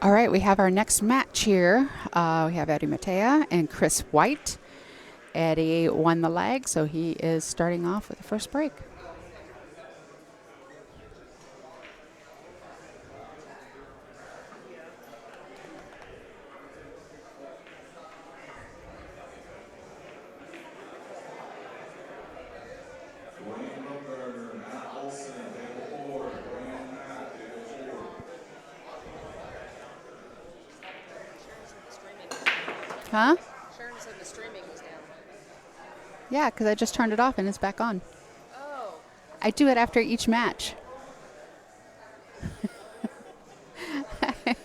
All right, we have our next match here. We have Eddie Matea and Chris White. Eddie won the leg, so he is starting off with the first break. Huh? Sharon said the streaming was down. Yeah, because I just turned it off and it's back on. Oh. I do it after each match. Okay.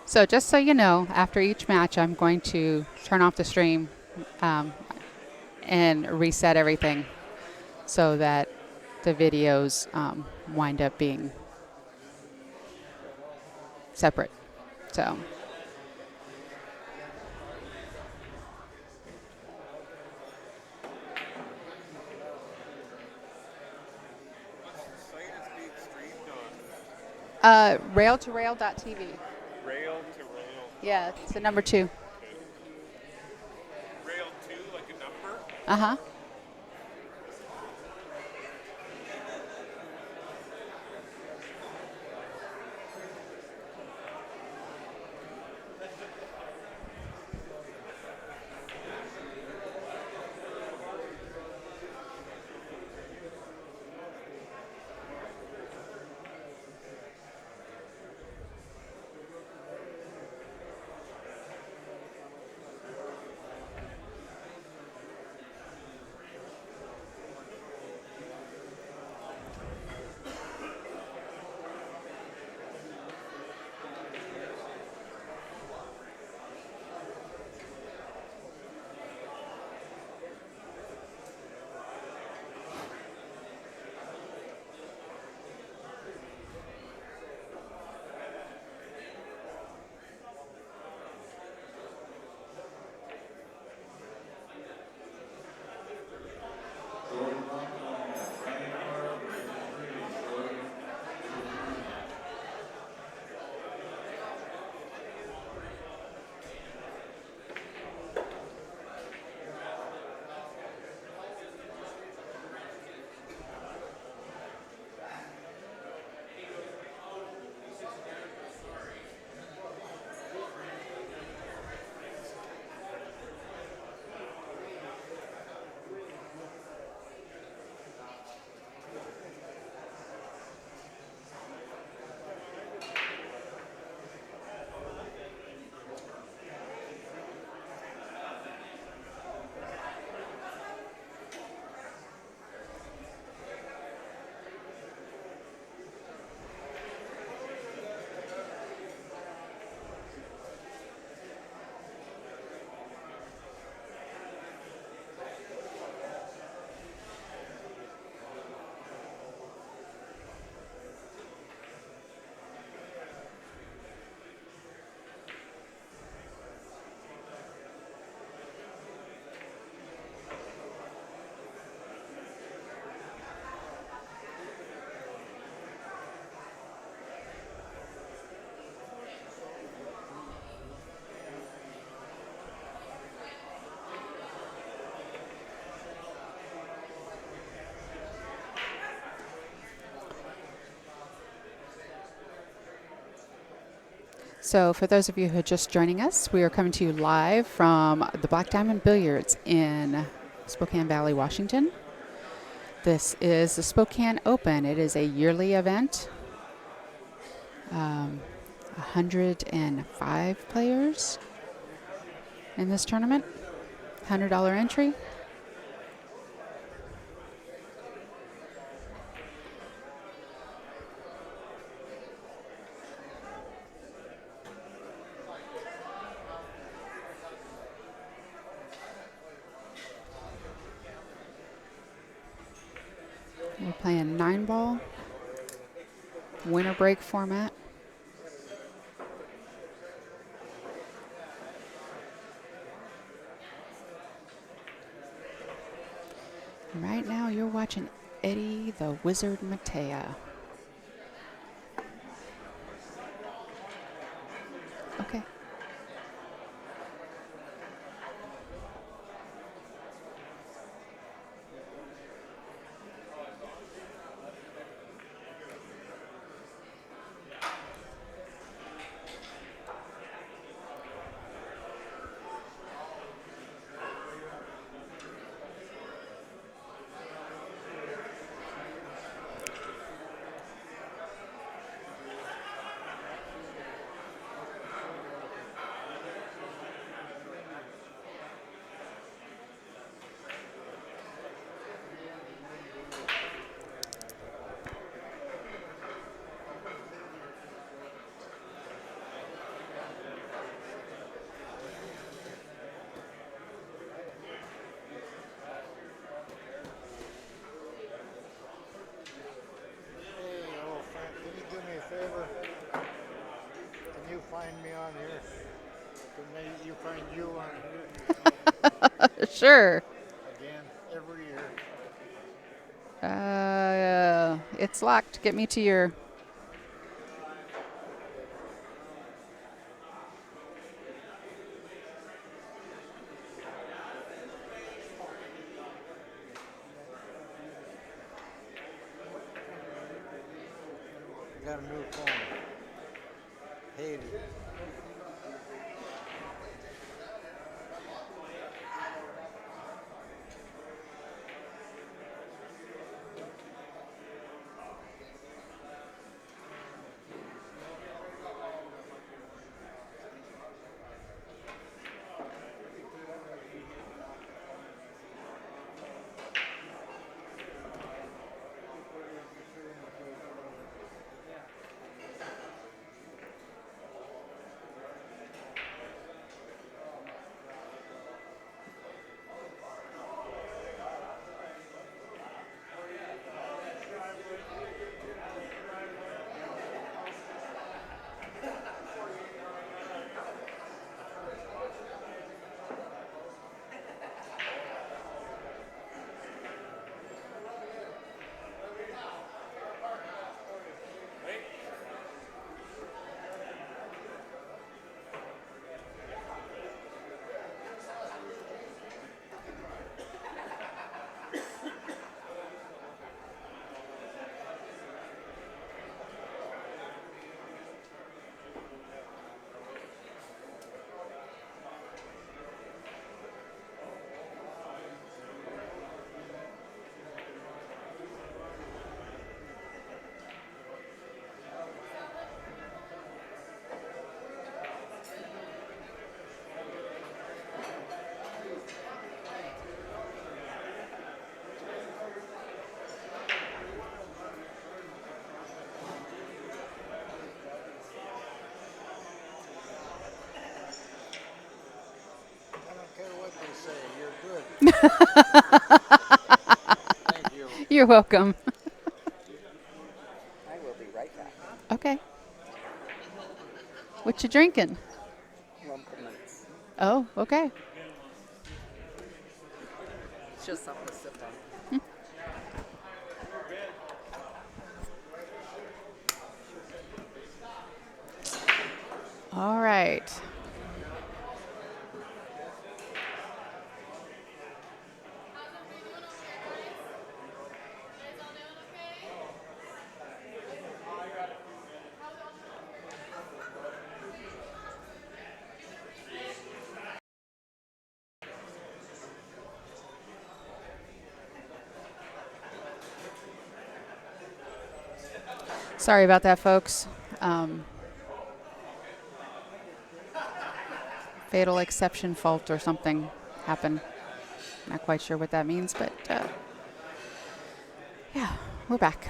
So just so you know, after each match, I'm going to turn off the stream and reset everything so that the videos wind up being separate. So. Rail2rail.tv. Rail to rail. Yeah, it's the number 2. Okay. Rail 2, like a number? Uh-huh. So for those of you who are just joining us, we are coming to you live from the Black Diamond Billiards in Spokane Valley, Washington. This is the Spokane Open. It is a yearly event. 105 players in this tournament. $100 entry. We're playing 9-ball, winter break format. Right now, you're watching Eddie the Wizard Matea. Okay. Hey, old friend, can you do me a favor? Can you find me on here? You find you on here Sure. again every year? It's locked. Get me to your. I got a new phone. Hate it. I don't care what they say. You're good. Thank you. You're welcome. I will be right back. Okay. What you drinking? Lumperments. Oh, okay. It's just something to sip on. All right. Sorry about that, folks. Um, Fatal exception fault or something happened. Not quite sure what that means, but yeah, we're back.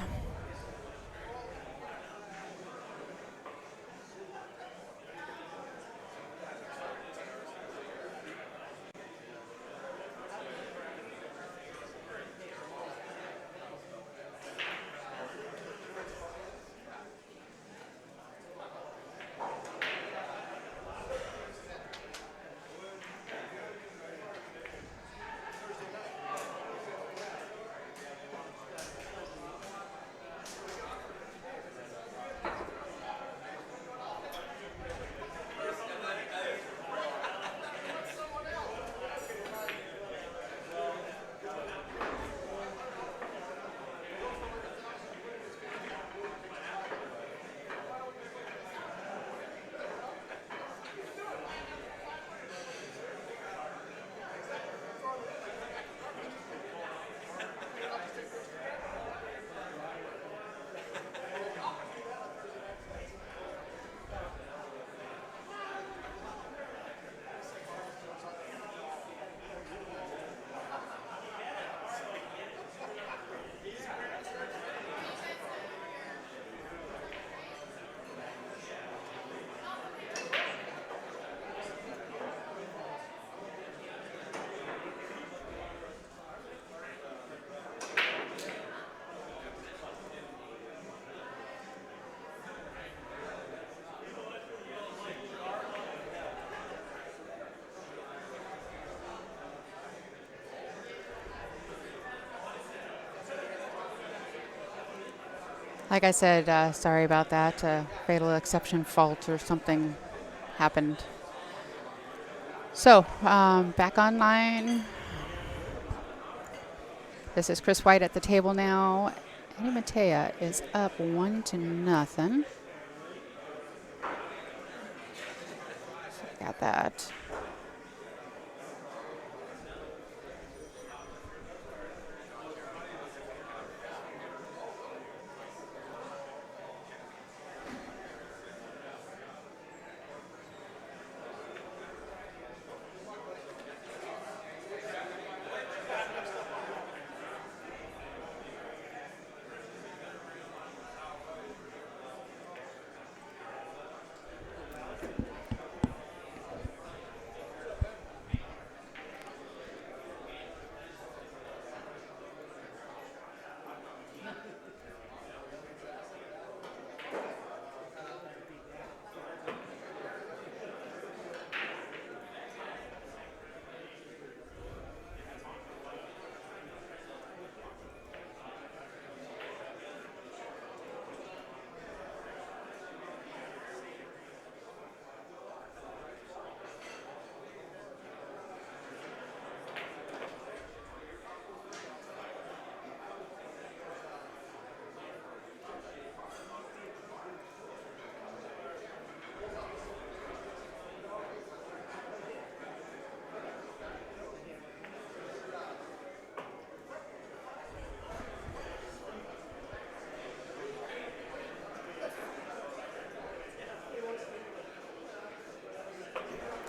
Like I said, sorry about that. Fatal exception fault or something happened. So, back online. This is Chris White at the table now. Eddie Matea is up 1-0. So got that.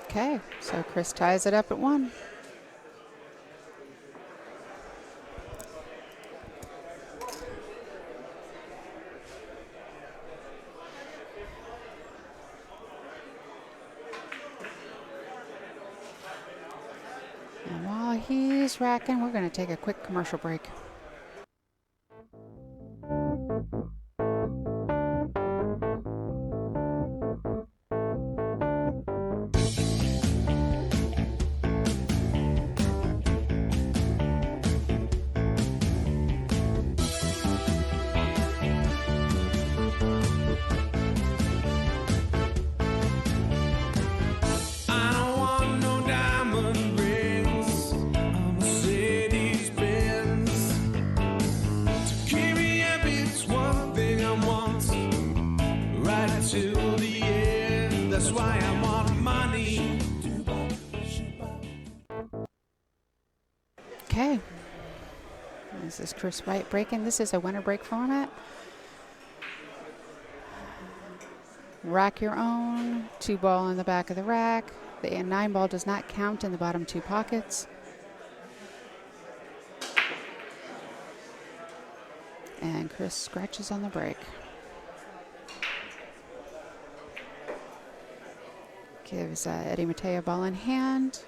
Okay, so Chris ties it up at 1. And while he's racking, we're going to take a quick commercial break. I don't want no diamond rings, a Mercedes Benz. To keep me happy, it's one thing I want, right till the end. That's why I'm on money. Okay. This is Chris White breaking. This is a winner break format. Rack your own. 2 ball in the back of the rack. The 9 ball does not count in the bottom 2 pockets. And Chris scratches on the break. Gives Eddie Matea ball in hand.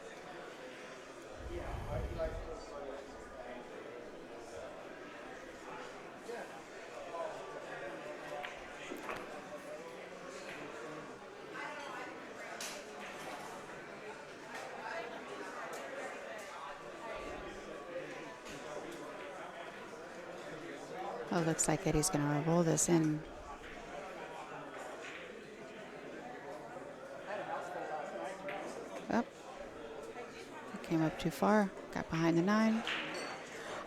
Oh, looks like Eddie's going to roll this in. Up. Came up too far. Got behind the 9.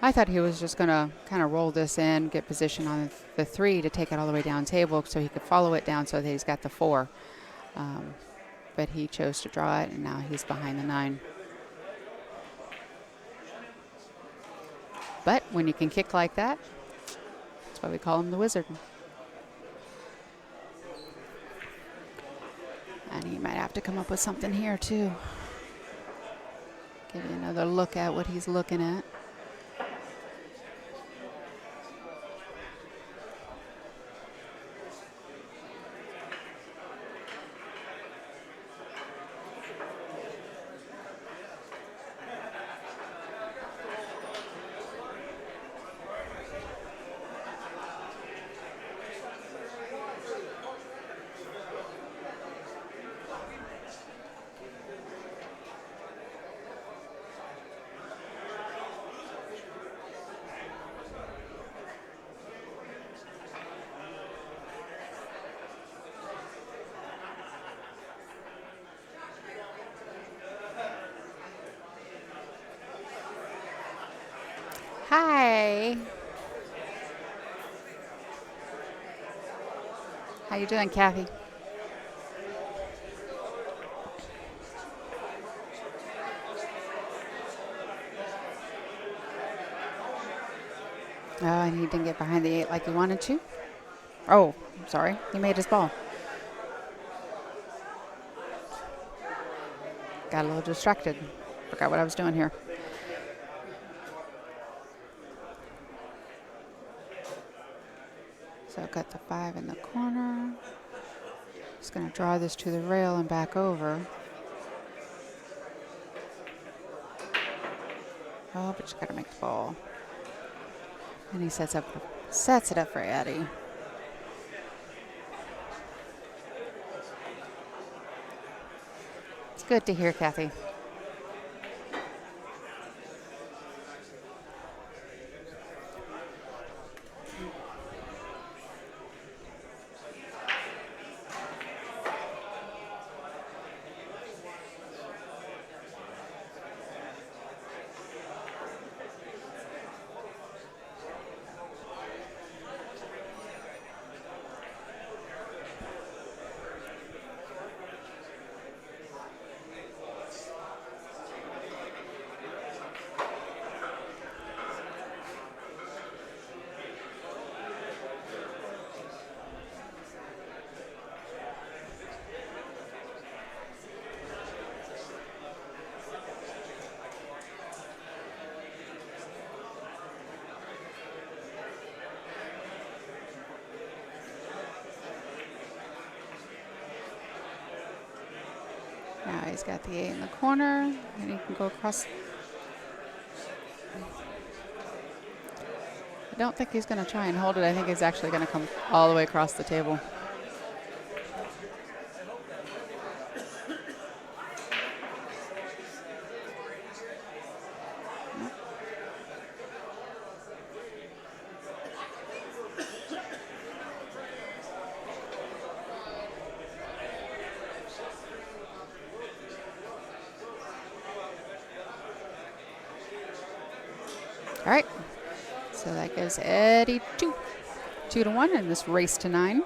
I thought he was just going to kind of roll this in, get position on the 3 to take it all the way down table so he could follow it down so that he's got the 4. But he chose to draw it, and now he's behind the 9. But when you can kick like that, that's why we call him the Wizard. And he might have to come up with something here, too. Give you another look at what he's looking at. Hi. How you doing, Kathy? Oh, and he didn't get behind the 8 like he wanted to. Oh, I'm sorry. He made his ball. Got a little distracted. Forgot what I was doing here. So I've got the 5 in the corner. Just going to draw this to the rail and back over. Oh, but you got to make the ball. And he sets it up for Eddie. It's good to hear, Kathy. Now he's got the 8 in the corner, and he can go across. I don't think he's going to try and hold it. I think he's actually going to come all the way across the table. All right. So that gives Eddie 2-1 in this race to 9.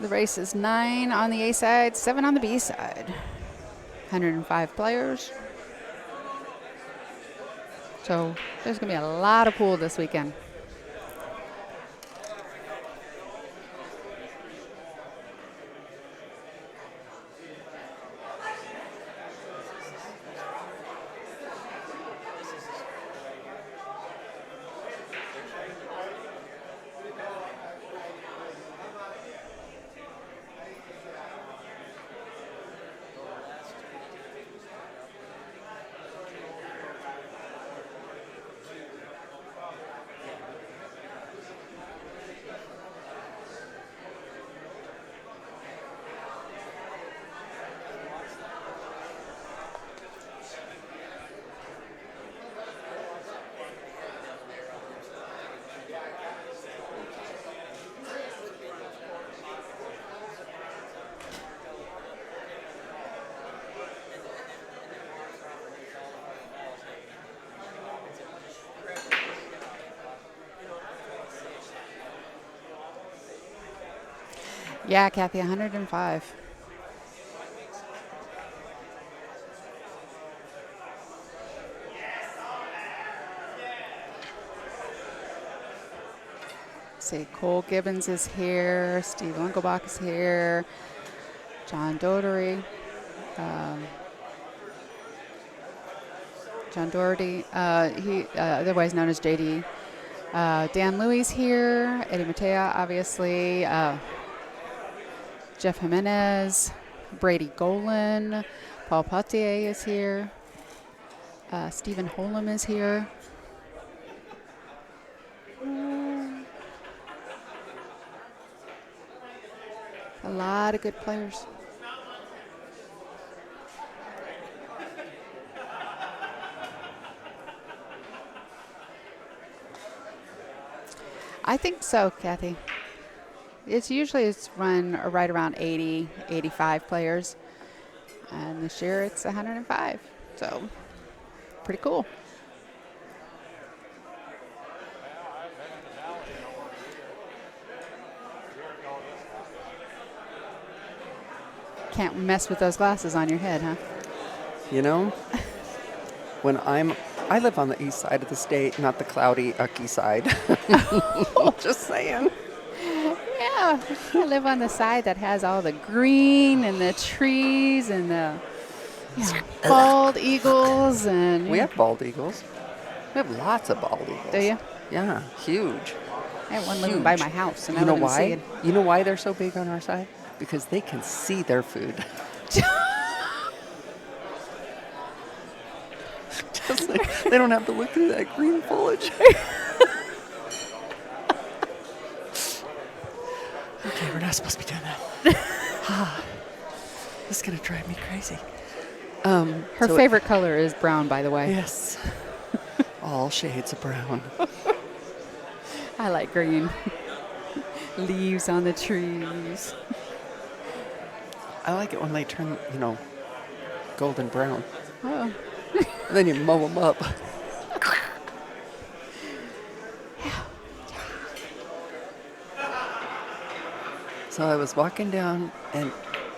The race is 9 on the A side, 7 on the B side. 105 players. So there's going to be a lot of pool this weekend. Yeah, Kathy, 105. See, Cole Gibbons is here. Steve Linkelbach is here. John Doherty. John Doherty, he otherwise known as JD. Dan Louie's here. Eddie Matea, obviously. Jeff Jimenez. Brady Golan. Paul Potier is here. Stephen Holm is here. A lot of good players. I think so, Kathy. It's run right around 80, 85 players. And this year it's 105. So, pretty cool. can't mess with those glasses on your head, huh? You know, I live on the east side of the state, not the cloudy, ucky side. Just saying. Yeah, I live on the side that has all the green and the trees and the bald eagles and. We have bald eagles. We have lots of bald eagles. Do you? Yeah, huge. I have one living by Huge. my house, and You I know live in why? Seed. You know why they're so big on our side? Because they can see their food. Just like, they don't have to look through that green foliage. Okay, we're not supposed to be doing that. This is gonna drive me crazy. Her so favorite color is brown, by the way. Yes. All shades of brown. I like green. Leaves on the trees. I like it when they turn, golden brown. Oh. And then you mow them up. So I was walking down, and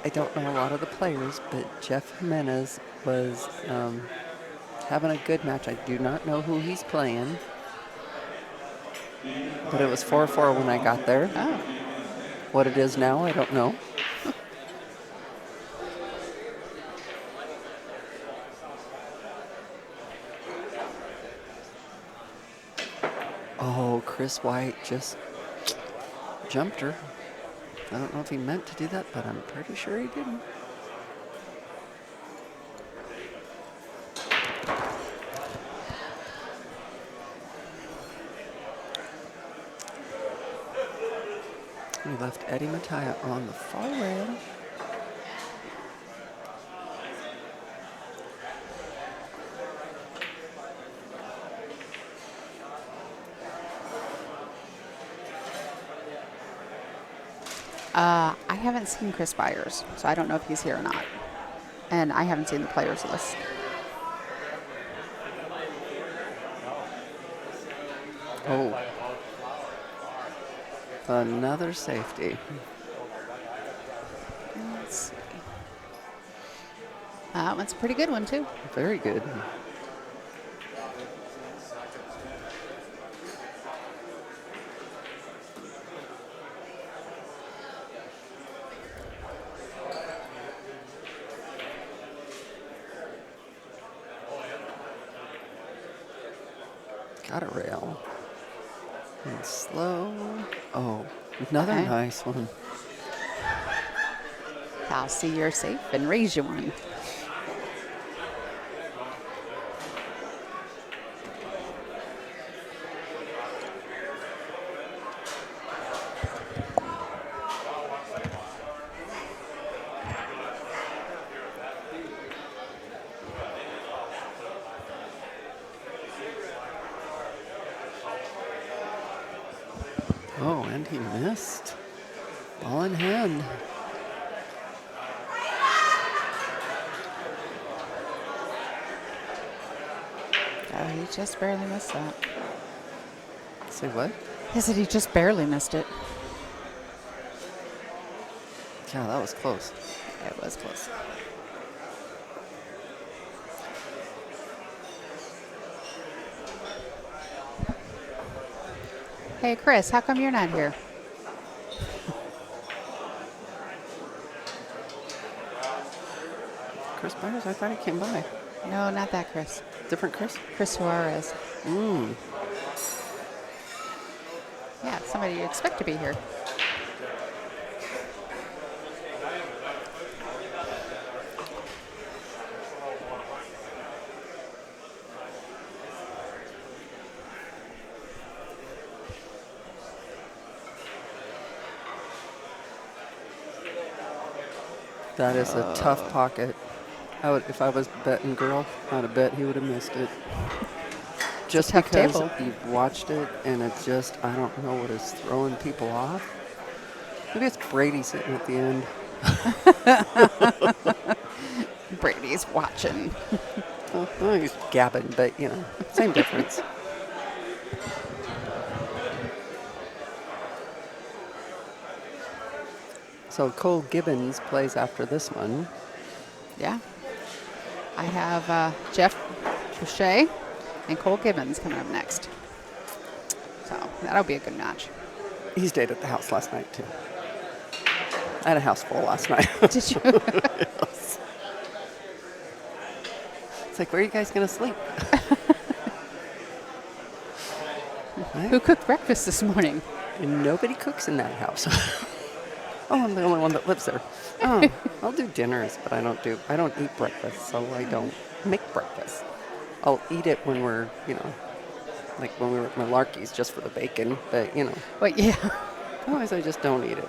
I don't know a lot of the players, but Jeff Jimenez was having a good match. I do not know who he's playing, but it was 4-4 when I got there. Oh. What it is now, I don't know. Oh, Chris White just jumped her. I don't know if he meant to do that, but I'm pretty sure he didn't. We left Eddie Mattia on the far rail. I haven't seen Chris Byers, so I don't know if he's here or not. And I haven't seen the players list. Oh. Another safety. Let's see. That one's a pretty good one, too. Very good. Got a rail. And slow. Oh, another Okay. nice one. I'll see you're safe and raise you one. Oh, and he missed. Ball in hand. Oh, he just barely missed that. Say what? He said he just barely missed it. Yeah, that was close. It was close. Hey, Chris, how come you're not here? Chris Byers, I thought he came by. No, not that Chris. Different Chris? Chris Suarez. Mm. Yeah, somebody you expect to be here. That is a tough pocket. If I was betting girl, I'd have bet he would have missed it. Just tough because table. you've watched it and it's just, I don't know what is throwing people off. Maybe it's Brady sitting at the end. Brady's watching. Well, he's gabbing, but, same difference. So Cole Gibbons plays after this one. Yeah. I have Jeff Boucher and Cole Gibbons coming up next. So that'll be a good match. He stayed at the house last night, too. I had a house full last night. Did you? Yes. It's like, where are you guys going to sleep? Who cooked breakfast this morning? Nobody cooks in that house. Oh, I'm the only one that lives there. Oh, I'll do dinners, but I don't eat breakfast, so I don't make breakfast. I'll eat it when we're, like when we were at Malarkey's just for the bacon, but, Well, yeah. otherwise I just don't eat it.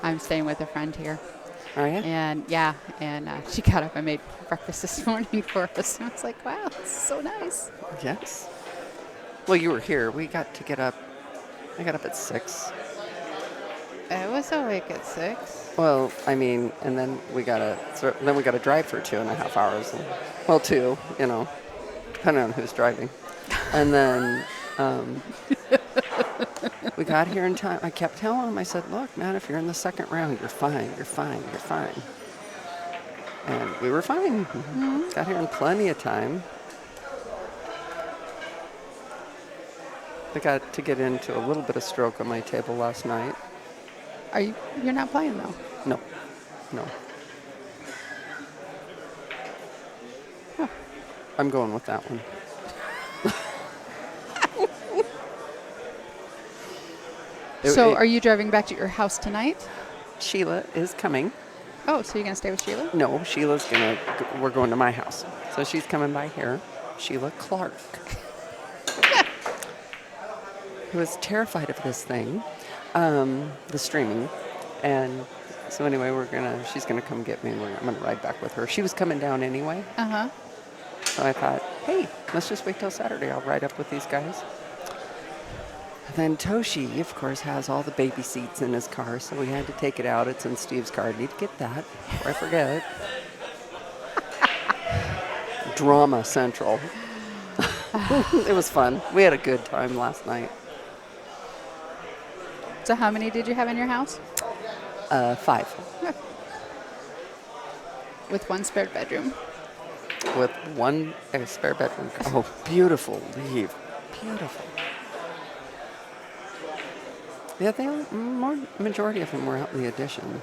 I'm staying with a friend here. Are you? And yeah, and she got up and made breakfast this morning for us. And I was like, wow, this is so nice. Yes. Well, you were here. We got to get up. I got up at 6. I was awake at 6. Well, I mean, and then we got to drive for 2.5 hours. And, well, 2, depending on who's driving. And then we got here in time. I kept telling him, I said, look, man, if you're in the second round, you're fine, you're fine, you're fine. And we were fine. Mm-hmm. Got here in plenty of time. I got to get into a little bit of stroke on my table last night. You're not playing though? No. Huh. I'm going with that one. So are you driving back to your house tonight? Sheila is coming. Oh, so you're going to stay with Sheila? No, we're going to my house. So she's coming by here. Sheila Clark. Who was terrified of this thing, the streaming. And so anyway, she's going to come get me and I'm going to ride back with her. She was coming down anyway. Uh-huh. So I thought, hey, let's just wait till Saturday. I'll ride up with these guys. And then Toshi, of course, has all the baby seats in his car, so we had to take it out. It's in Steve's car. I need to get that before I forget. Drama Central. It was fun. We had a good time last night. So how many did you have in your house? 5. Yeah. With one spare bedroom. With one spare bedroom. Oh, beautiful leave. Beautiful. Yeah, majority of them were out in the addition.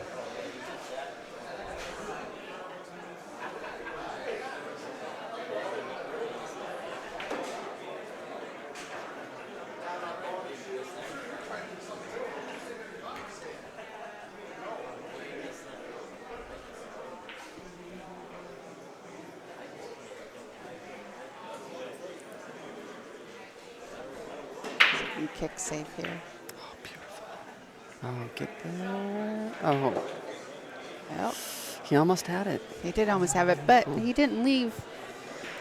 You kick safe here. Oh, beautiful. Oh, get there. Oh. Well, He almost had it. he did almost have it, but he didn't leave.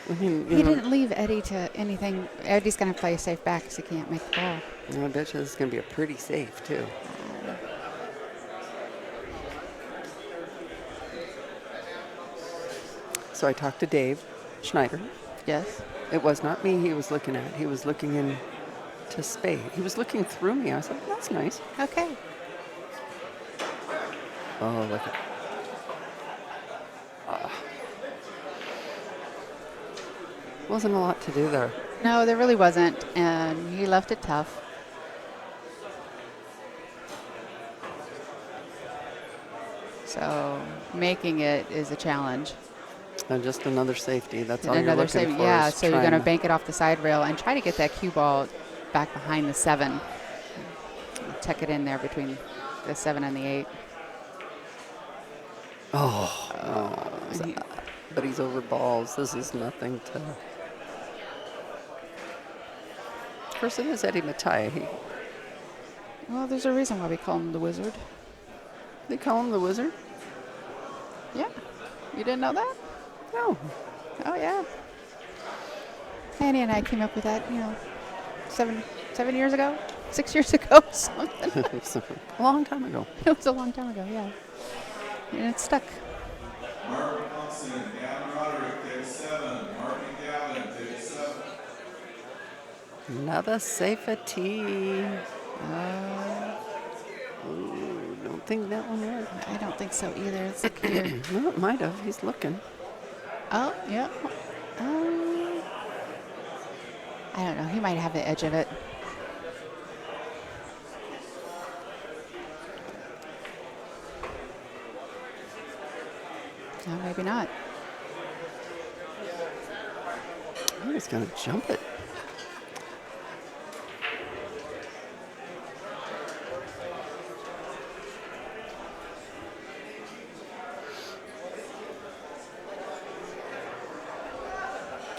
I mean, He didn't leave Eddie to anything. Eddie's going to play safe back because he can't make the ball. I bet you this is going to be a pretty safe, too. So I talked to Dave Schneider. Yes. It was not me he was looking at. He was looking into Spade. He was looking through me. I was like, that's nice. Okay. Oh, look at Wasn't a lot to do there. No, there really wasn't, and he left it tough. So making it is a challenge. And just another safety. That's all And you're another looking save, for. yeah. is So you're going to trying bank it off the side rail and try to get that cue ball back behind the 7. Tuck it in there between the 7 and the 8. Oh, but he's over balls. This is nothing to. Of course, it is Eddie Matai. Well, there's a reason why we call him the Wizard. They call him the Wizard? Yeah. You didn't know that? No. Oh, yeah. Annie and I came up with that, 7 years ago, 6 years ago, something. A long time ago. It was a long time ago, yeah. And it stuck. Mark Thompson, Gavin Roderick, take 7. Mark and Gavin, take 7. Another safety. Ooh, don't think that one worked. I don't think so either. Let's look here. No, it might have. He's looking. Oh, yeah. I don't know. He might have the edge of it. No, maybe not. He was going to jump it.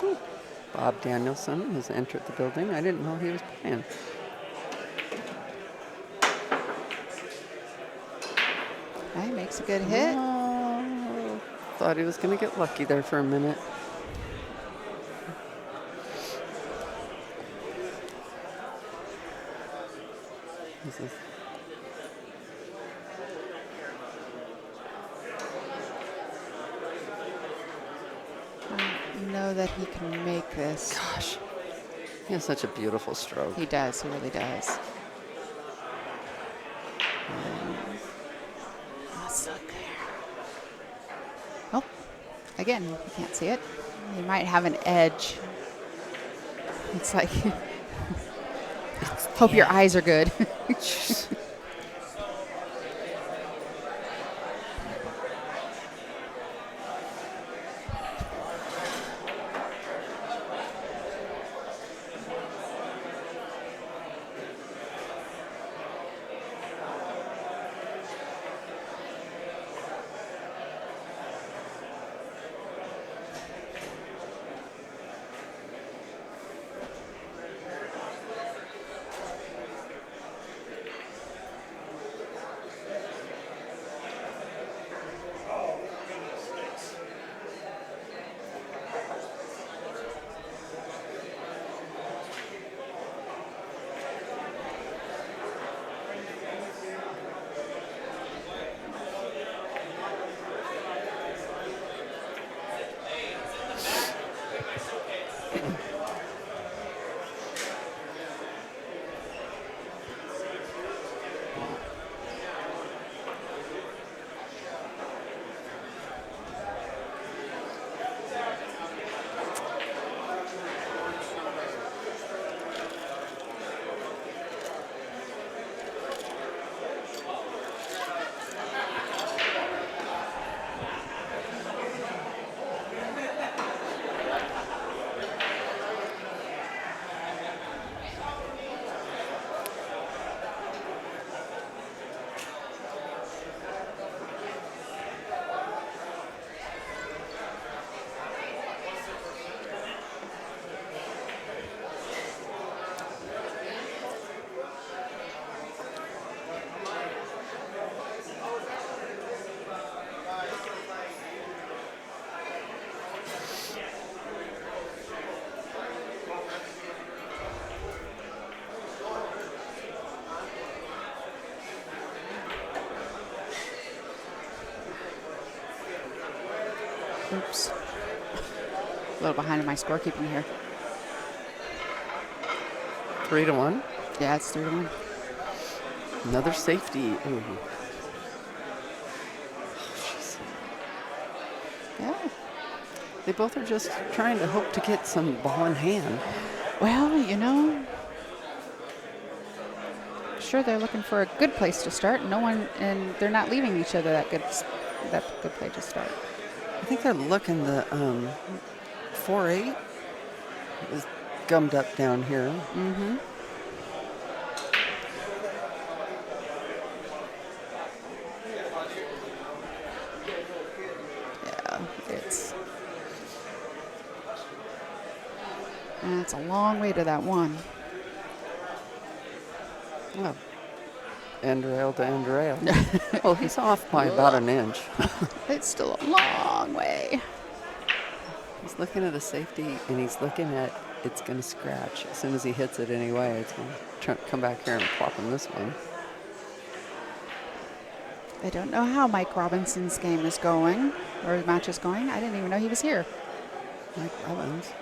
Ooh, Bob Danielson has entered the building. I didn't know he was playing. Okay, makes a good hit. Oh, thought he was going to get lucky there for a minute. This is I know that he can make this. Gosh, he has such a beautiful stroke. He does. He really does. Let's look there. Oh, again, you can't see it. He might have an edge. It's like, hope your eyes are good. Oops. A little behind in my scorekeeping here. 3-1. Yeah, it's 3-1. Another safety. Ooh. Yeah. They both are just trying to hope to get some ball in hand. Well, you know, sure they're looking for a good place to start. No one, and they're not leaving each other that good place to start. I think they're looking the 4-8 is gummed up down here. Mm-hmm. Yeah, it's a long way to that one. Well, end rail to end rail. Well, he's off by about an inch. It's still a long way. He's looking at a safety, and he's looking at it's going to scratch. As soon as he hits it anyway, it's going to come back here and plop him this one. I don't know how Mike Robinson's game is going, or match is going. I didn't even know he was here. Mike Robbins.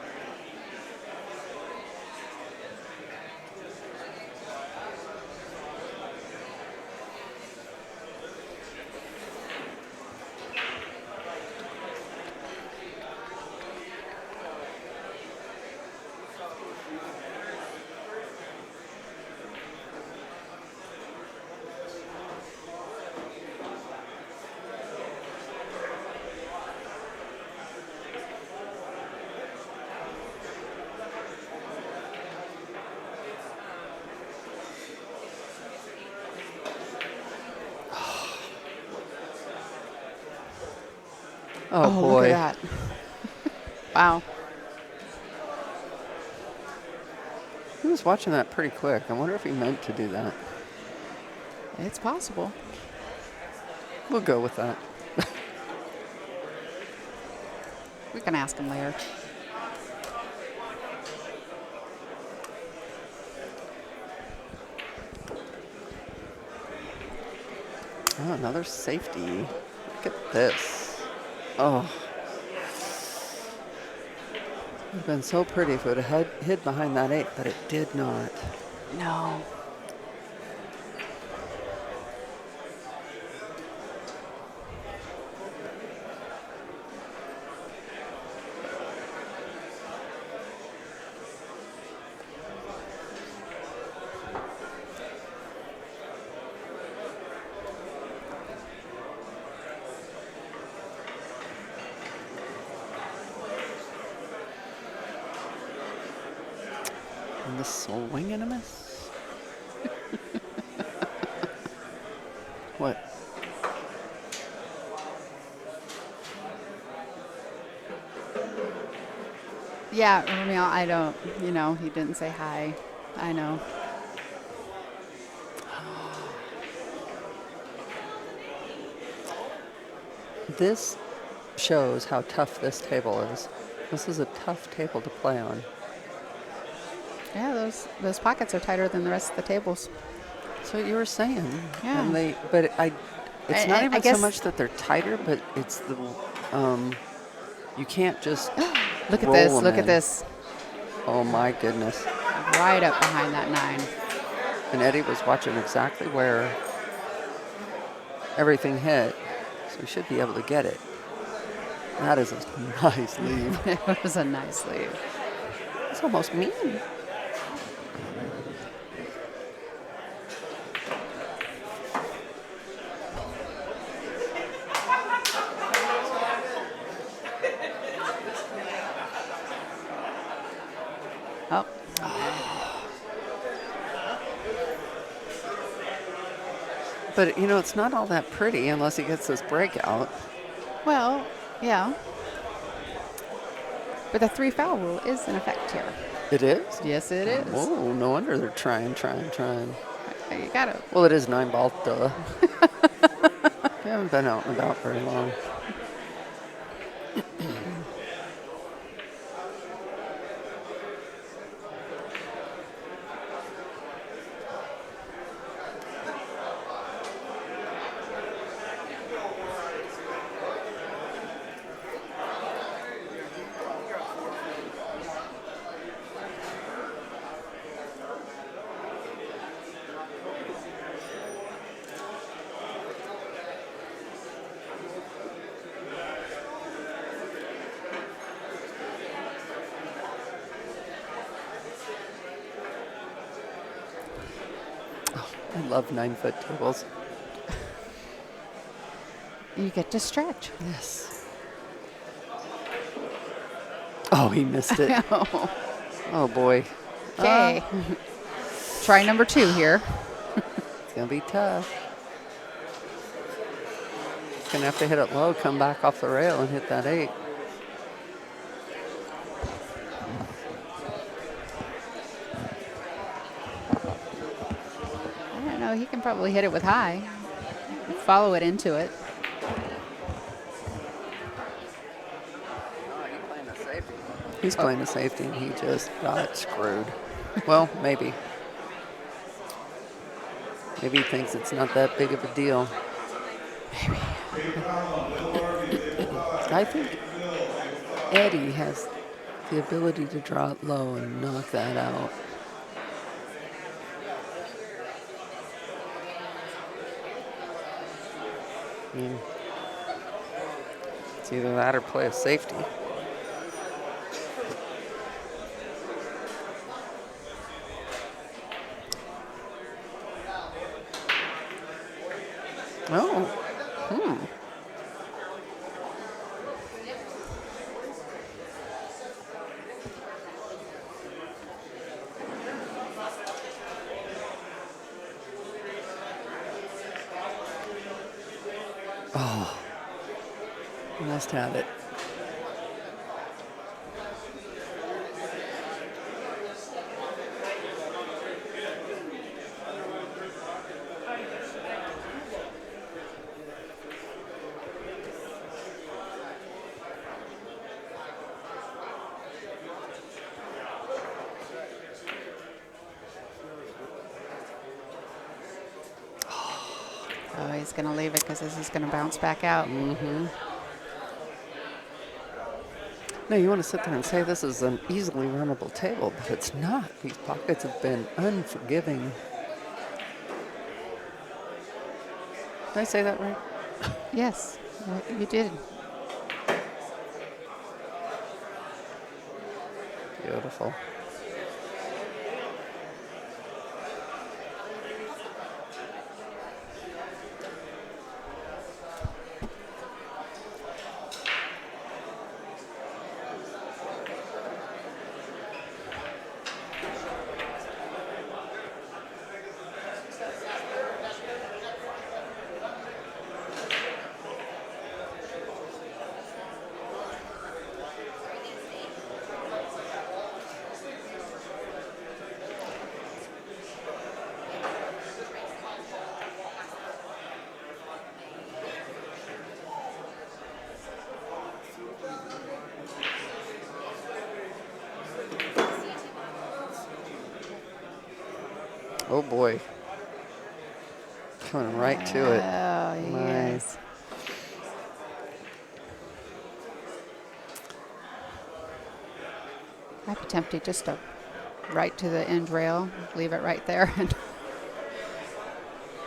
Oh, Look boy. at that. Wow. He was watching that pretty quick. I wonder if he meant to do that. It's possible. We'll go with that. We can ask him later. Oh, another safety. Look at this. Oh. It would have been so pretty if it would have hid behind that 8, but it did not. No. And the swing and a miss. What? Yeah, Romeo, I don't, he didn't say hi. I know. This shows how tough this table is. This is a tough table to play on. Yeah, those pockets are tighter than the rest of the tables. That's what you were saying. Yeah. And it's And- not and I even so guess- much that they're tighter, but it's the, you can't just Look at roll this. them Look at in. this. Oh my goodness. Right up behind that 9. And Eddie was watching exactly where everything hit, so he should be able to get it. That is a nice lead. It was a nice lead. It's almost mean. Oh, But, it's not all that pretty unless he gets this breakout. well, yeah. But the 3 foul rule is in effect here. It is? Yes, it is. Whoa, no wonder they're trying. You got it. Well, it is 9 ball, duh. We haven't been out and about very long. I love 9-foot tables. You get to stretch. Yes. Oh, he missed it. Oh, boy. Okay. Try number 2 here. It's going to be tough. Going to have to hit it low, come back off the rail, and hit that 8. I don't know. He can probably hit it with high. Follow it into it. He's playing a safety, and he just got screwed. Well, maybe. Maybe he thinks it's not that big of a deal. Maybe. I think Eddie has the ability to draw it low and knock that out. It's either that or play a safety. Oh, Almost had it. Oh, he's going to leave it because this is going to bounce back out. No, you want to sit there and say this is an easily runnable table, but it's not. These pockets have been unforgiving. Did I say that right? Yes, you did. Beautiful. Oh boy. Coming right to it. Oh, yes. I'd be tempted just to right to the end rail, leave it right there, and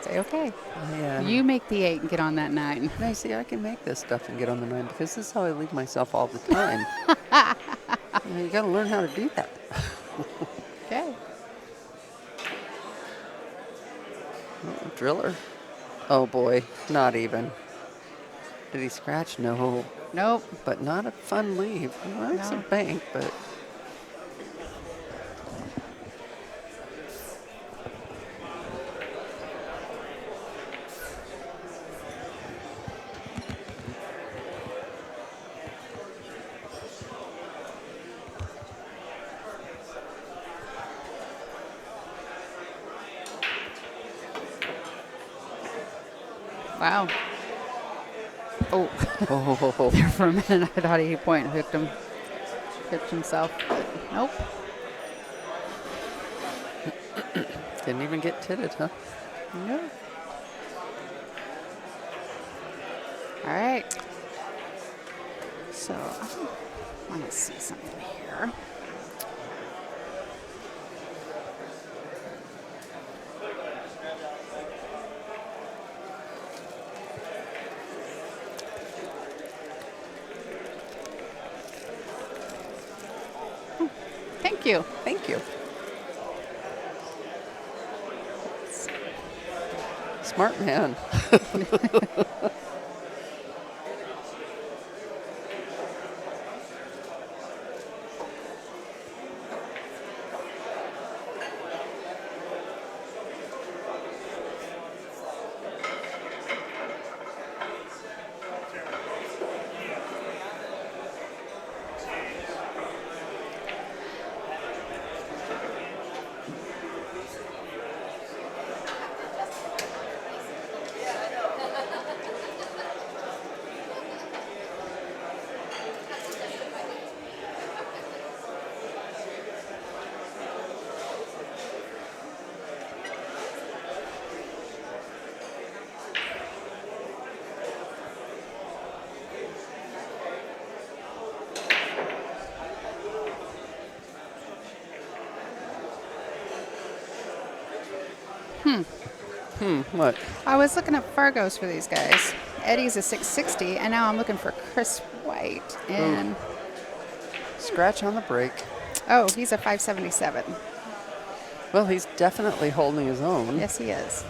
say, okay, Yeah. you make the 8 and get on that 9. Now, see, I can make this stuff and get on the 9 because this is how I leave myself all the time. You got to learn how to do that. Okay. Driller. Oh boy, not even. Did he scratch? No. Nope. But not a fun leave. Well, it's No. a bank, but. Wow. Oh. Oh, There for a minute, I thought he hooked himself, but nope. didn't even get titted, huh? No. All right. So I want to see something here. Thank you. Thank you. Smart man. What? I was looking at Fargos for these guys. Eddie's a 660, and now I'm looking for Chris White. And Scratch on the break. oh, he's a 577. Well, he's definitely holding his own. Yes, he is.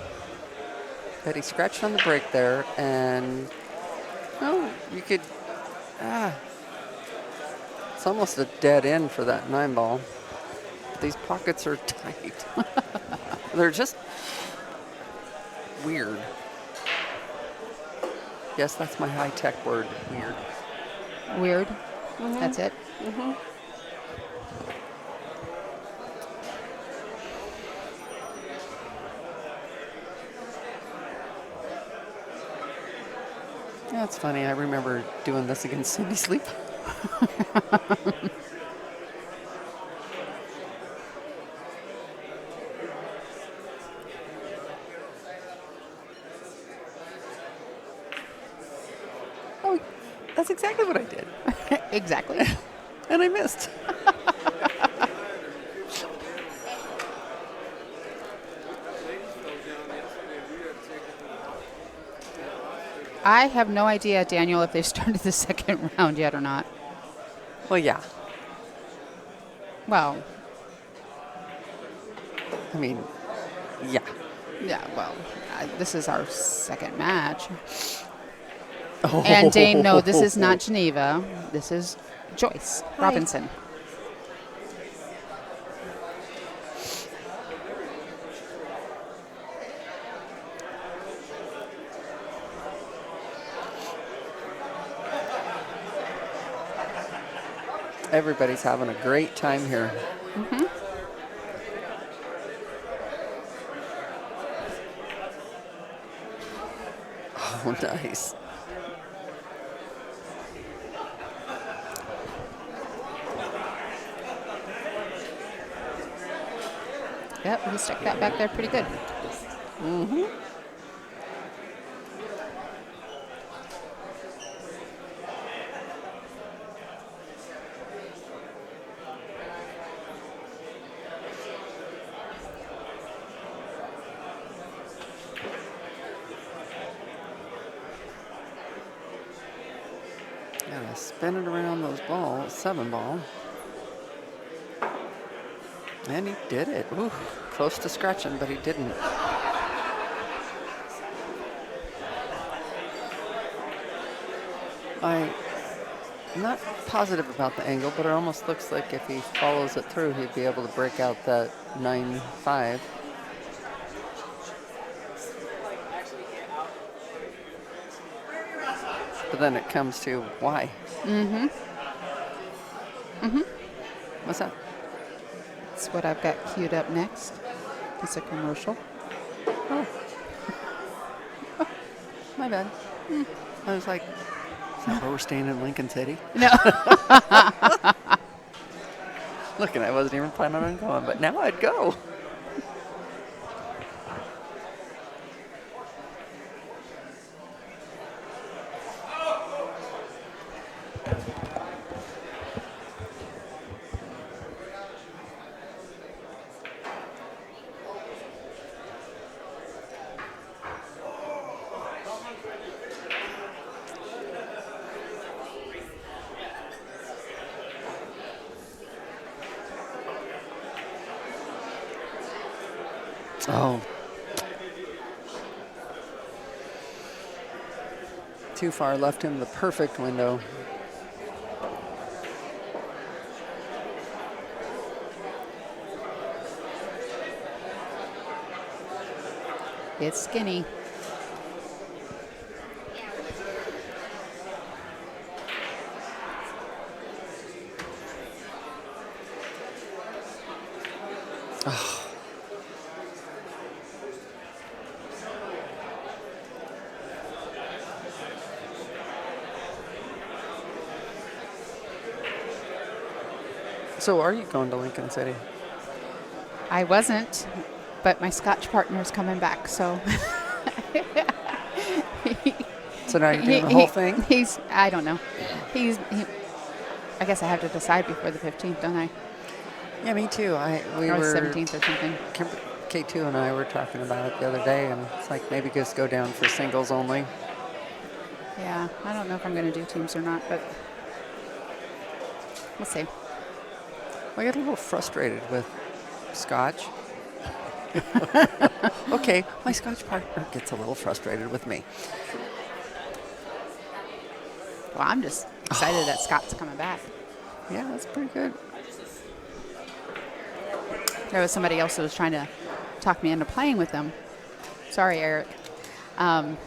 But he scratched on the break there, and oh, you could. It's almost a dead end for that 9 ball. These pockets are tight. They're just weird. Yes, that's my high-tech word, weird. Weird. That's it. Yeah, it's funny. I remember doing this against Cindy Sleep. Oh, that's exactly what I did. Exactly. And I missed. I have no idea, Daniel, if they started the second round yet or not. Well, yeah. Well, I mean, yeah. yeah, well, this is our second match. And Dane, no, this is not Geneva. This is Joyce Robinson. Everybody's having a great time here. Oh, nice. Yep, he stuck that back there pretty good. Gotta spin it around those balls, 7-ball. And he did it. Ooh, close to scratching, but he didn't. I'm not positive about the angle, but it almost looks like if he follows it through, he'd be able to break out that 9-5. But then it comes to why. What's that? That's what I've got queued up next. It's a commercial. My bad. I was like, is that where we're staying in Lincoln City? No. Looking, I wasn't even planning on going, but now I'd go. Oh. Too far, left him the perfect window. It's skinny. So are you going to Lincoln City? I wasn't, but my Scotch partner's coming back, so. So now you're doing the whole thing? I don't know. I guess I have to decide before the 15th, don't I? Yeah, me too. We Or were 17th or something. K2 and I were talking about it the other day, and it's like maybe just go down for singles only. Yeah, I don't know if I'm going to do teams or not, but we'll see. I get a little frustrated with Scotch. Okay, my Scotch partner gets a little frustrated with me. Well, I'm just excited that Scott's coming back. Yeah, that's pretty good. There was somebody else that was trying to talk me into playing with them. Sorry, Eric. And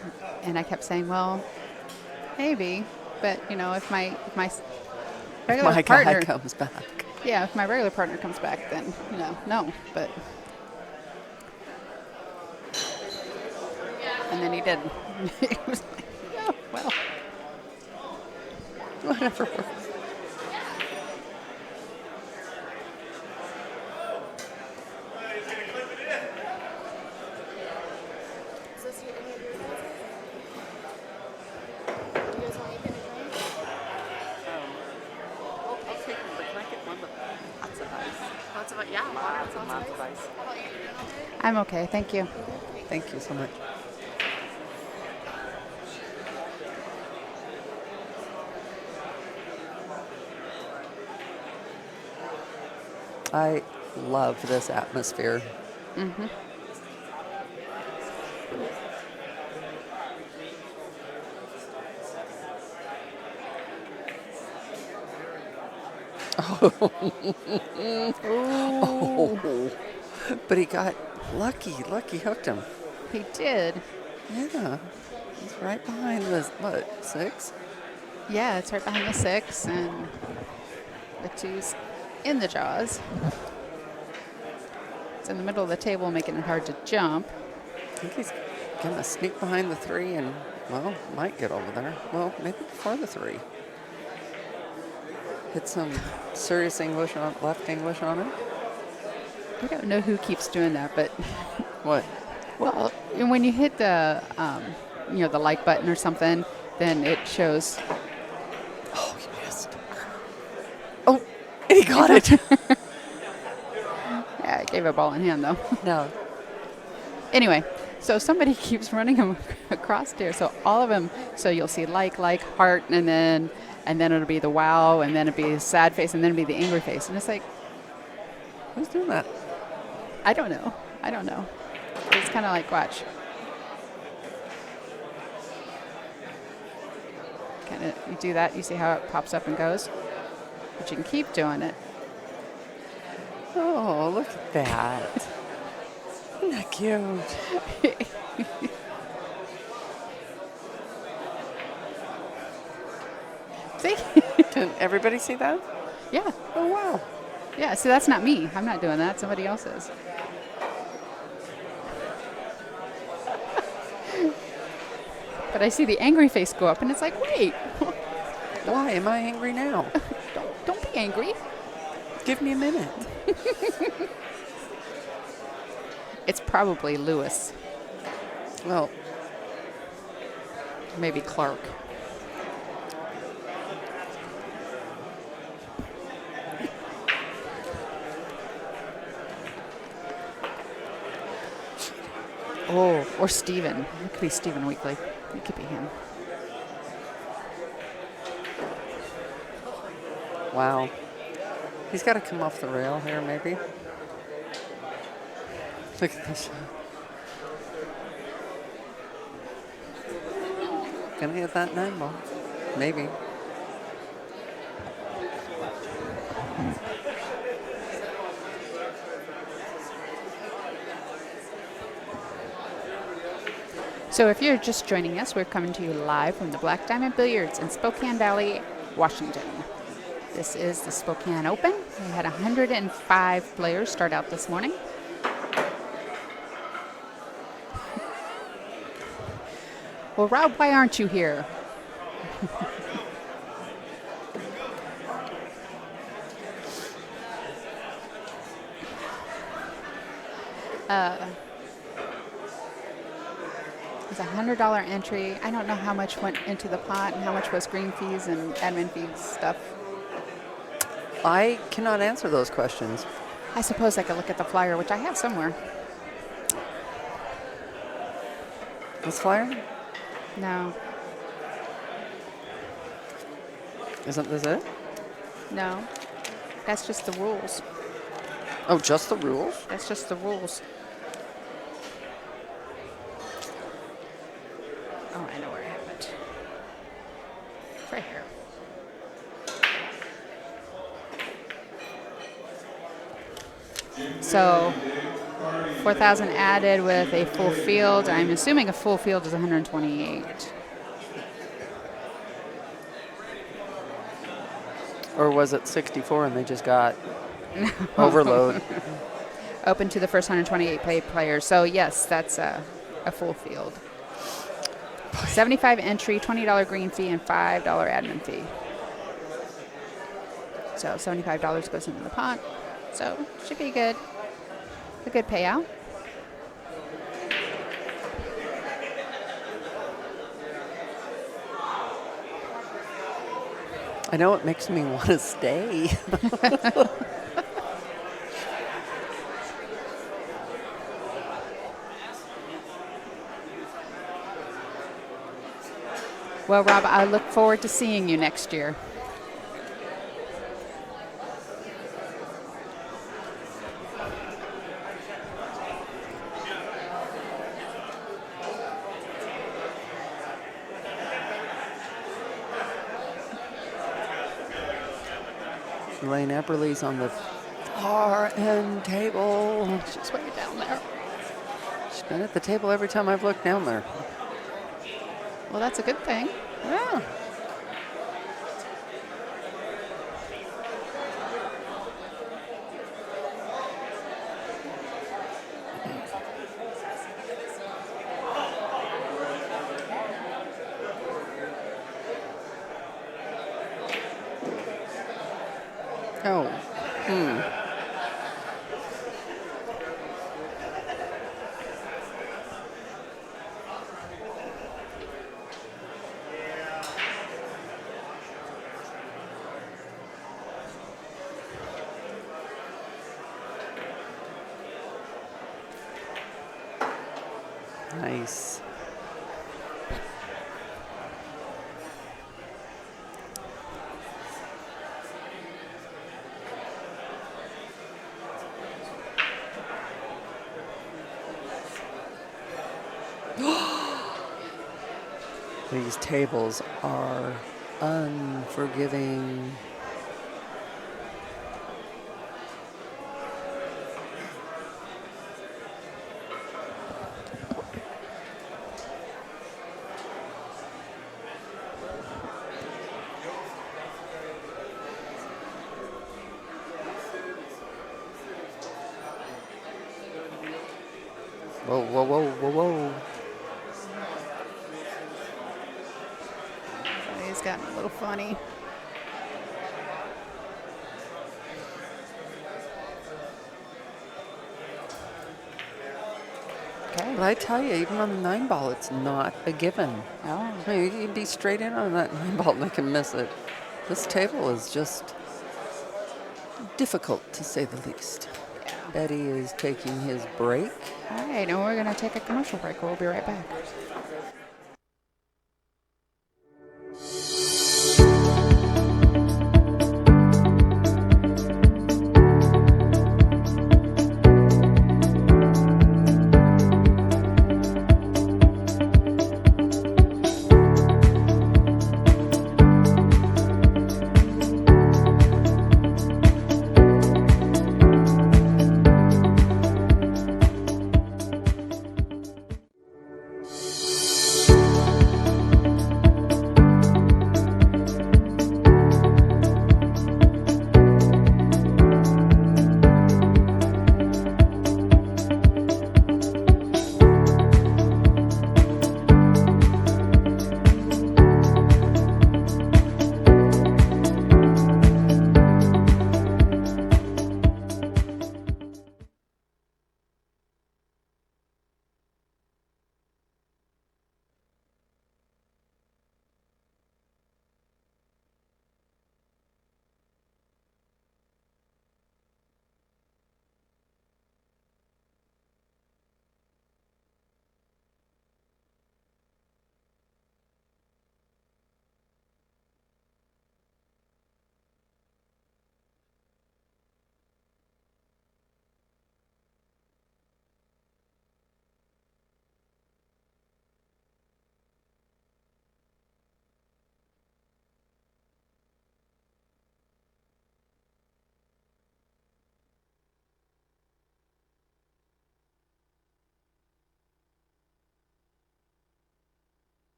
I kept saying, well, maybe. but if my regular My partner guy comes back. Yeah, if my regular partner comes back, then, no. But. And then he did. He was like, yeah, well. Whatever. Is this any of your guys'? Do you guys want anything to drink? I'll take them, but can I get one with lots of ice? Lots of yeah, water. Lots of ice. How about you? Doing okay? I'm okay. Thank you. Thank you so much. I love this atmosphere. Mm-hmm. Oh. But he got lucky. Lucky hooked him. He did. Yeah. He's right behind the, what, 6? Yeah, it's right behind the 6, and the 2's in the jaws. It's in the middle of the table, making it hard to jump. I think he's going to sneak behind the 3 and, well, might get over there. Well, maybe before the 3. Hit some serious English on, left English on it. I don't know who keeps doing that, but What? well, and when you hit the the like button or something, then it shows. Oh, he missed. Oh, and he got it. Yeah, I gave a ball in hand though. No. Anyway, so somebody keeps running them across there. So all of them. So you'll see like, heart, and then it'll be the wow, and then it'll be the sad face, and then it'll be the angry face, and it's like, Who's doing that? I don't know. It's kind of like, watch. Kind of, you do that, you see how it pops up and goes, but you can keep doing it. Oh, look at that. Isn't that cute? See? Did everybody see that? Yeah. Oh, wow. Yeah, see, that's not me. I'm not doing that. Somebody else is. But I see the angry face go up, and it's like, wait, Why am I angry now? don't be angry. Give me a minute. It's probably Lewis, Well, maybe Clark. Oh, or Steven. It could be Steven Weekly. It could be him. wow. He's got to come off the rail here, maybe. Look at this. Gonna get that 9 ball. Maybe. So if you're just joining us, we're coming to you live from the Black Diamond Billiards in Spokane Valley, Washington. This is the Spokane Open. We had 105 players start out this morning. Well, Rob, why aren't you here? It's a $100 entry. I don't know how much went into the pot and how much was green fees and admin fees stuff. I cannot answer those questions. I suppose I could look at the flyer, which I have somewhere. This flyer? No, Isn't this it? no. That's just the rules. Oh, just the rules? That's just the rules. Oh, I know where I have it. It's right here. So, 4,000 added with a full field. I'm assuming a full field is 128. Or was it 64 and they just got overload? Open to the first 128 players. So, yes, that's a full field. 75 entry, $20 green fee, and $5 admin fee. So $75 goes into the pot. So should be good. A good payout. I know it makes me want to stay. Well, Rob, I look forward to seeing you next year. Elaine Epperly's on the far end table. She's way down there. She's been at the table every time I've looked down there. Well, that's a good thing. Yeah. Oh. Nice. These tables are unforgiving. Whoa, whoa, whoa, whoa, whoa. He's gotten a little funny. Okay. But I tell you, even on the 9 ball, it's not a given. Oh. I mean, you can be straight in on that 9 ball and I can miss it. This table is just difficult, to say the least. Yeah. Eddie is taking his break. All right, and we're going to take a commercial break. We'll be right back.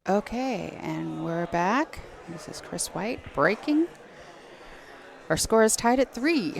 Okay, and we're back. This is Chris White breaking. Our score is tied at 3.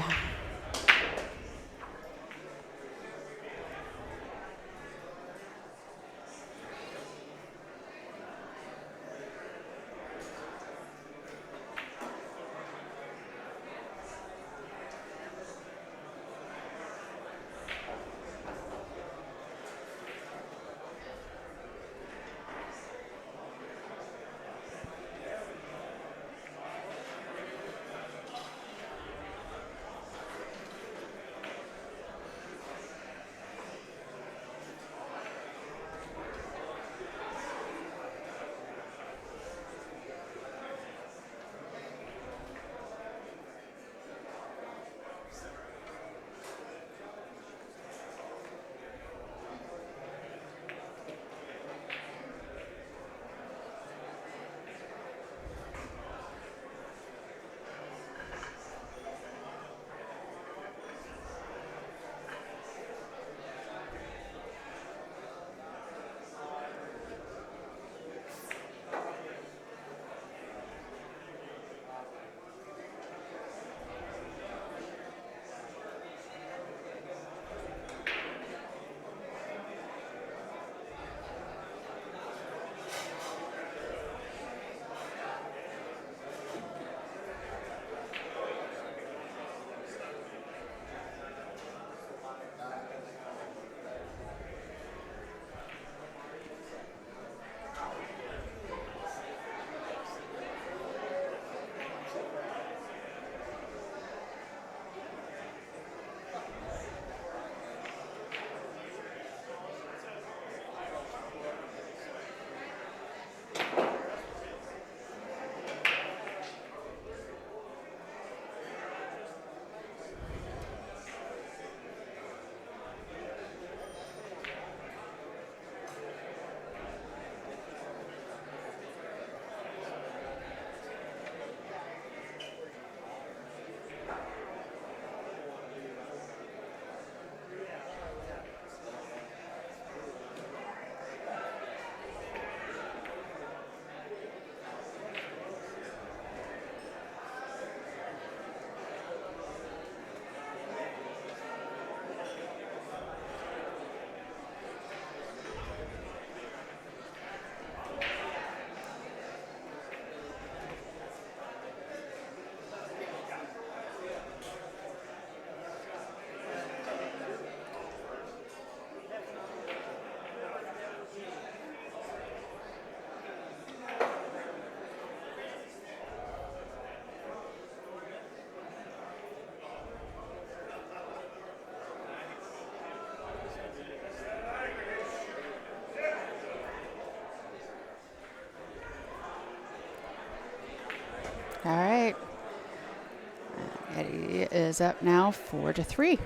All right. Eddie is up now 4-3.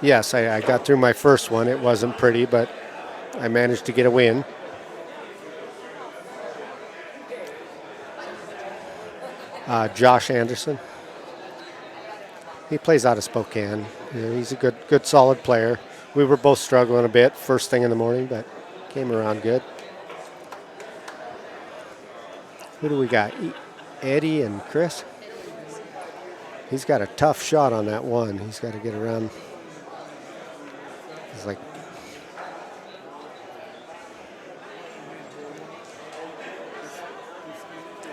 Yes, I got through my first one. It wasn't pretty, but I managed to get a win. Josh Anderson. He plays out of Spokane. He's a good, solid player. We were both struggling a bit first thing in the morning, but came around good. Who do we got? Eddie and Chris. He's got a tough shot on that one. He's got to get around. He's like,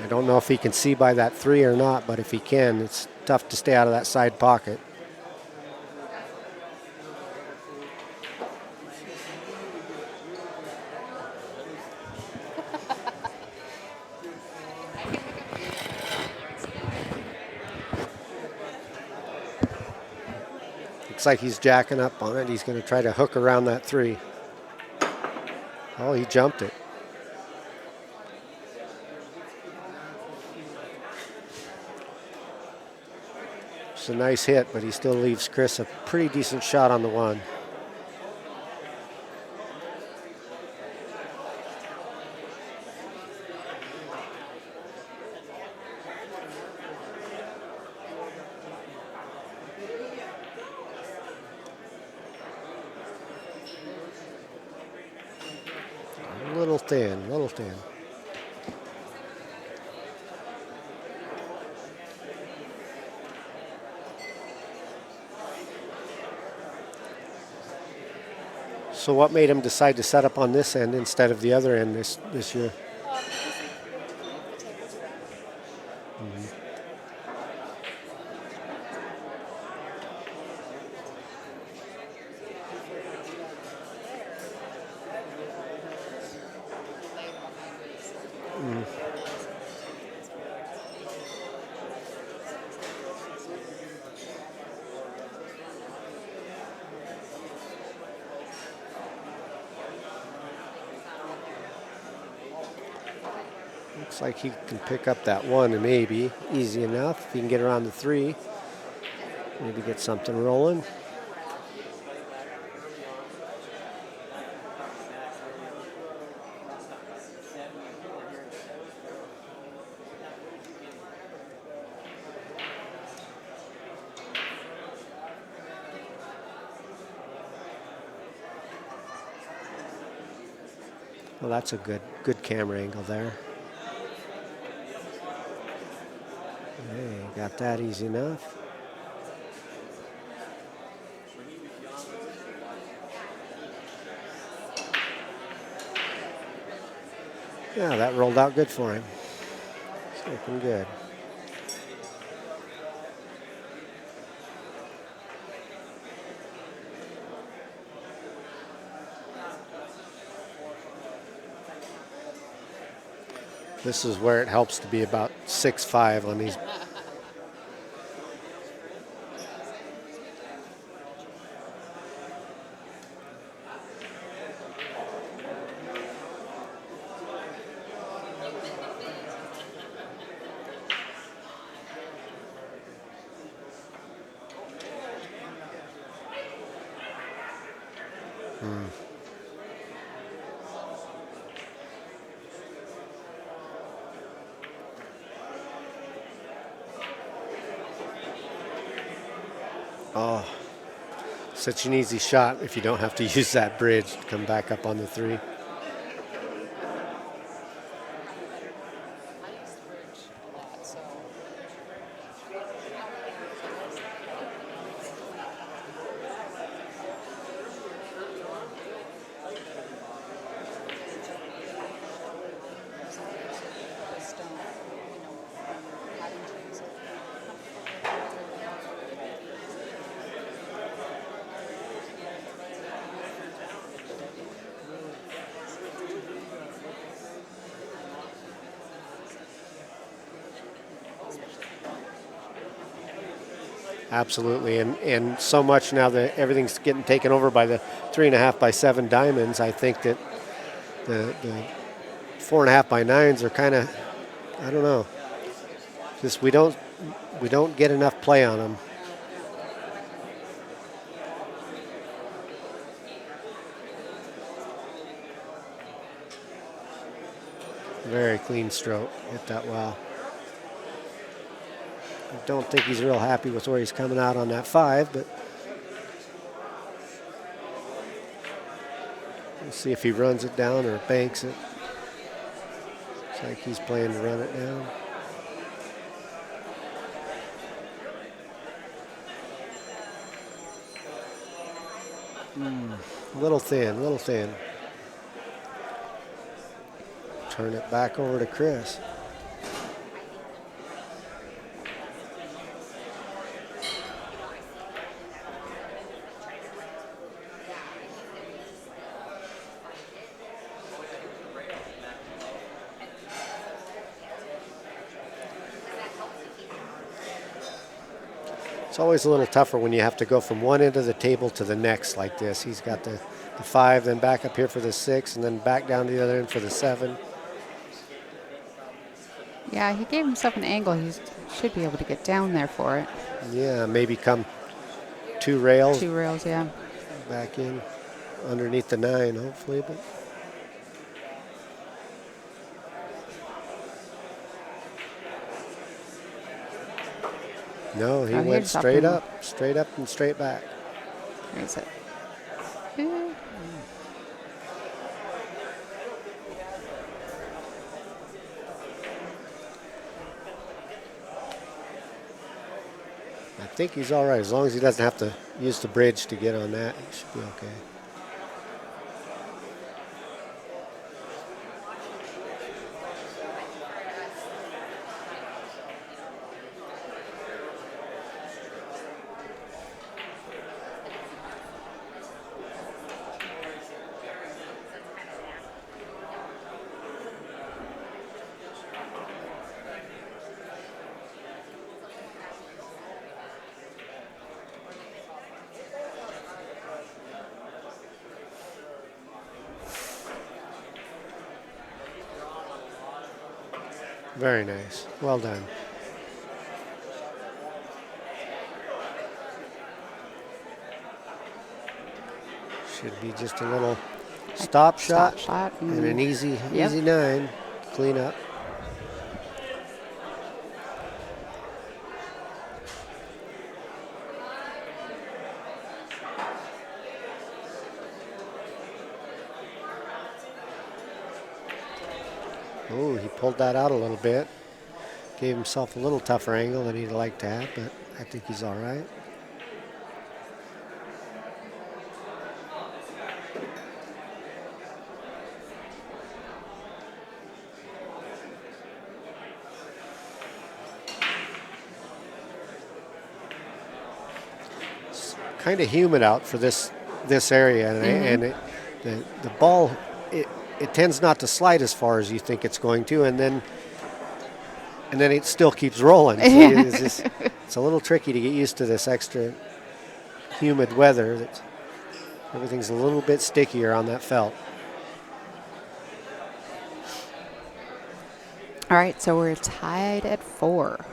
I don't know if he can see by that 3 or not, but if he can, it's tough to stay out of that side pocket. Looks like he's jacking up on it. He's going to try to hook around that 3. Oh, he jumped it. It's a nice hit, but he still leaves Chris a pretty decent shot on the 1. Little thin. So what made him decide to set up on this end instead of the other end this year? Looks like he can pick up that 1 and maybe easy enough. If he can get around the 3, maybe get something rolling. Well, that's a good camera angle there. Hey, got that easy enough. Yeah, that rolled out good for him. It's looking good. This is where it helps to be about 6'5" on these. Oh, such an easy shot if you don't have to use that bridge to come back up on the 3. Absolutely, and so much now that everything's getting taken over by the 3.5 by 7 diamonds. I think that the 4.5 by 9s are kind of, I don't know, just we don't get enough play on them. Very clean stroke. Hit that well. I don't think he's real happy with where he's coming out on that 5, but we'll see if he runs it down or banks it. Looks like he's playing to run it down. A little thin, a little thin. Turn it back over to Chris. It's always a little tougher when you have to go from one end of the table to the next like this. He's got the 5, then back up here for the 6, and then back down to the other end for the 7. Yeah, he gave himself an angle. He should be able to get down there for it. Yeah, maybe come 2 rails 2 rails, yeah. back in underneath the 9, hopefully. But no, he Oh, he went just upped straight him. up and straight back. Raise it. I think he's all right as long as he doesn't have to use the bridge to get on that. He should be okay. Very nice. Well done. Should be just a little stop shot, and an easy 9 clean up. Oh, he pulled that out a little bit. Gave himself a little tougher angle than he'd like to have, but I think he's all right. It's kind of humid out for this area, and the ball it tends not to slide as far as you think it's going to, and then it still keeps rolling. So it's a little tricky to get used to this extra humid weather. Everything's a little bit stickier on that felt. All right, so we're tied at 4.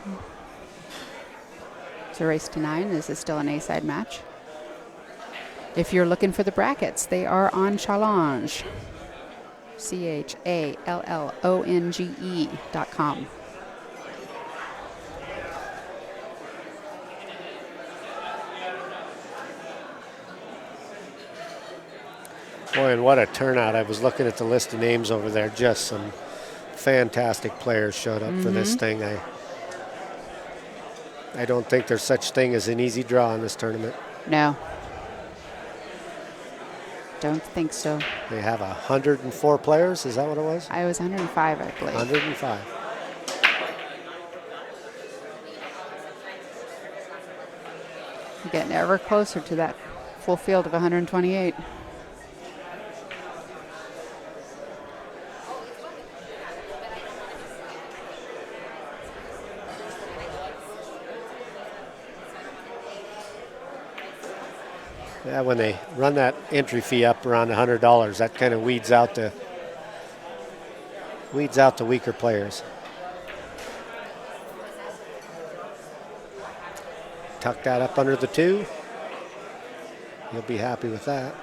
It's a race to 9. This is still an A-side match. If you're looking for the brackets, they are on Challonge. CHALLONGE.com. Boy, and what a turnout. I was looking at the list of names over there. Just some fantastic players showed up for this thing. I don't think there's such thing as an easy draw in this tournament. No. Don't think so. They have 104 players. Is that what it was? I was 105, I believe. 105. We're getting ever closer to that full field of 128. Yeah, when they run that entry fee up around $100, that kind of weeds out the weaker players. Tuck that up under the 2. You'll be happy with that.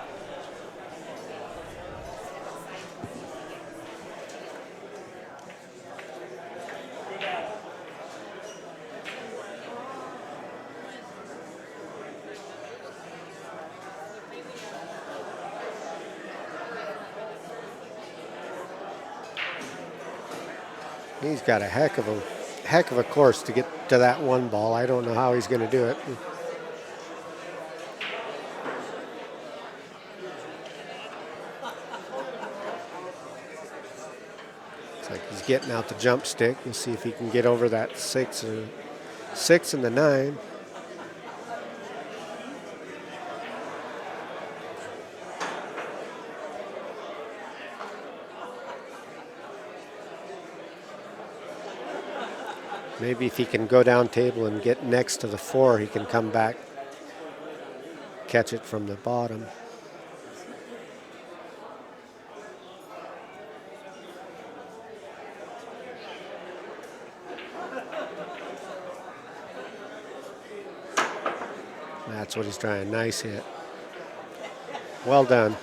He's got a heck of a course to get to that one ball. I don't know how he's going to do it. Looks like he's getting out the jump stick. We'll see if he can get over that 6 and the 9. Maybe if he can go down table and get next to the 4, he can come back, catch it from the bottom. That's what he's trying. Nice hit. Well done.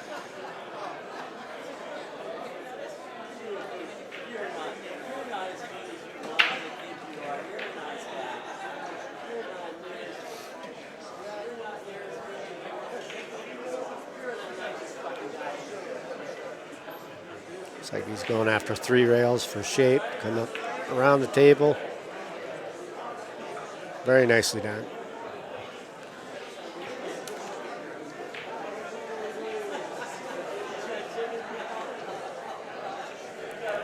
Looks like he's going after 3 rails for shape. Come up around the table. Very nicely done.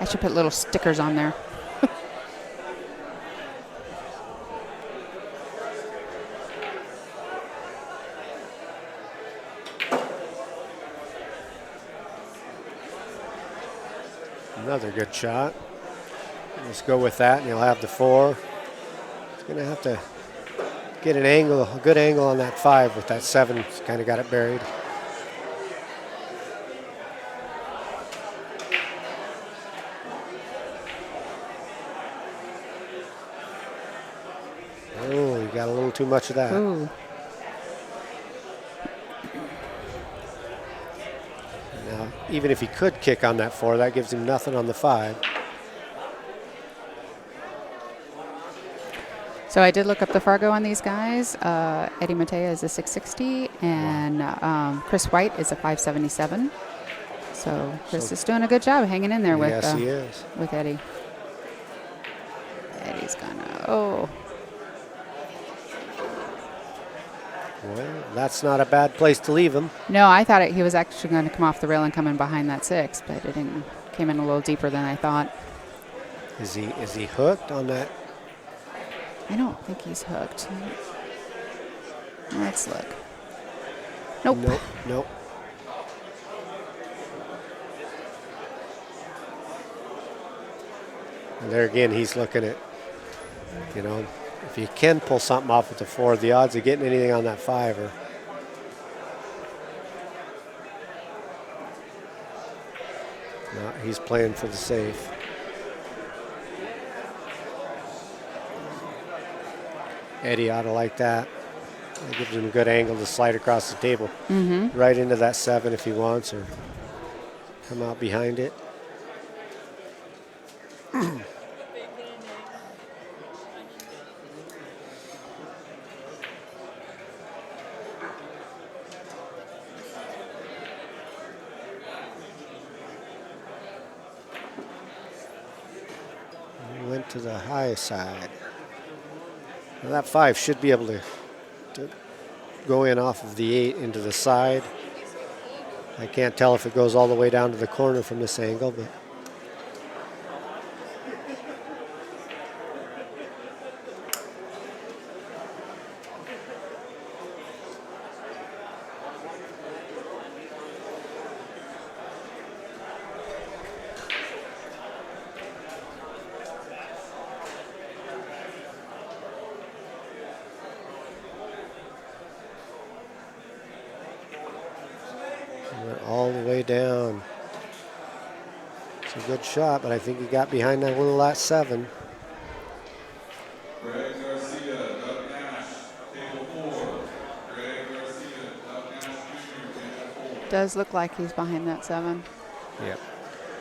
I should put little stickers on there. Another good shot. Let's go with that, and he'll have the 4. He's going to have to get a good angle on that 5 with that 7. He's kind of got it buried. Oh, he got a little too much of that. Ooh. Now, even if he could kick on that 4, that gives him nothing on the 5. So I did look up the Fargo on these guys. Eddie Matea is a 660, and Chris White is a 577. So Chris is doing a good job hanging in there with Yes, he is. with Eddie. Eddie's gonna Well, that's not a bad place to leave him. No, I thought he was actually going to come off the rail and come in behind that 6, but it didn't. Came in a little deeper than I thought. Is he hooked on that? I don't think he's hooked. Let's look. Nope. Nope. And there again, he's looking at, if you can pull something off with the 4, the odds of getting anything on that 5 are. No, he's playing for the safe. Eddie ought to like that. It gives him a good angle to slide across the table. Mm-hmm. Right into that 7 if he wants, or come out behind it. Went to the high side. Now that 5 should be able to go in off of the 8 into the side. I can't tell if it goes all the way down to the corner from this angle, but went all the way down. It's a good shot, but I think he got behind that little last 7. Greg Garcia, Doug Nash, table 4. Greg Garcia, Doug Nash Jr., table 4. Does look like he's behind that 7. Yep.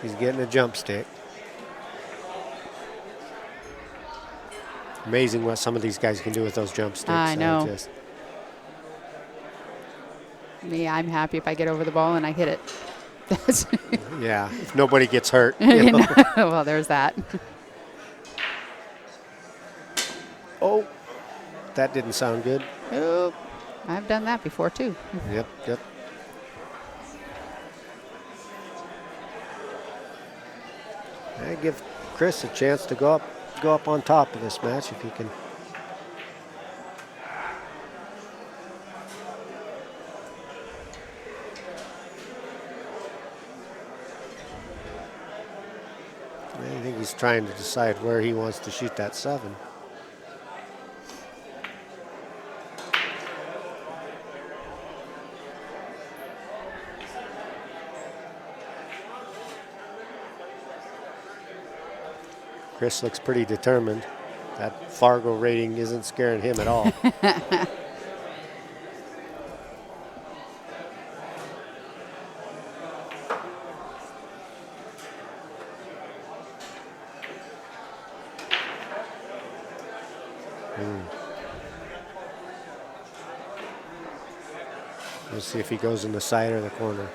He's getting a jump stick. Amazing what some of these guys can do with those jump sticks. I know. Me, I'm happy if I get over the ball and I hit it. That's Yeah, if nobody gets hurt. You know, well, there's that. Oh, that didn't sound good. Oop. I've done that before too. Yep, yep. I give Chris a chance to go up on top of this match if he can. I think he's trying to decide where he wants to shoot that 7. Chris looks pretty determined. That Fargo rating isn't scaring him at all. We'll see if he goes in the side or the corner.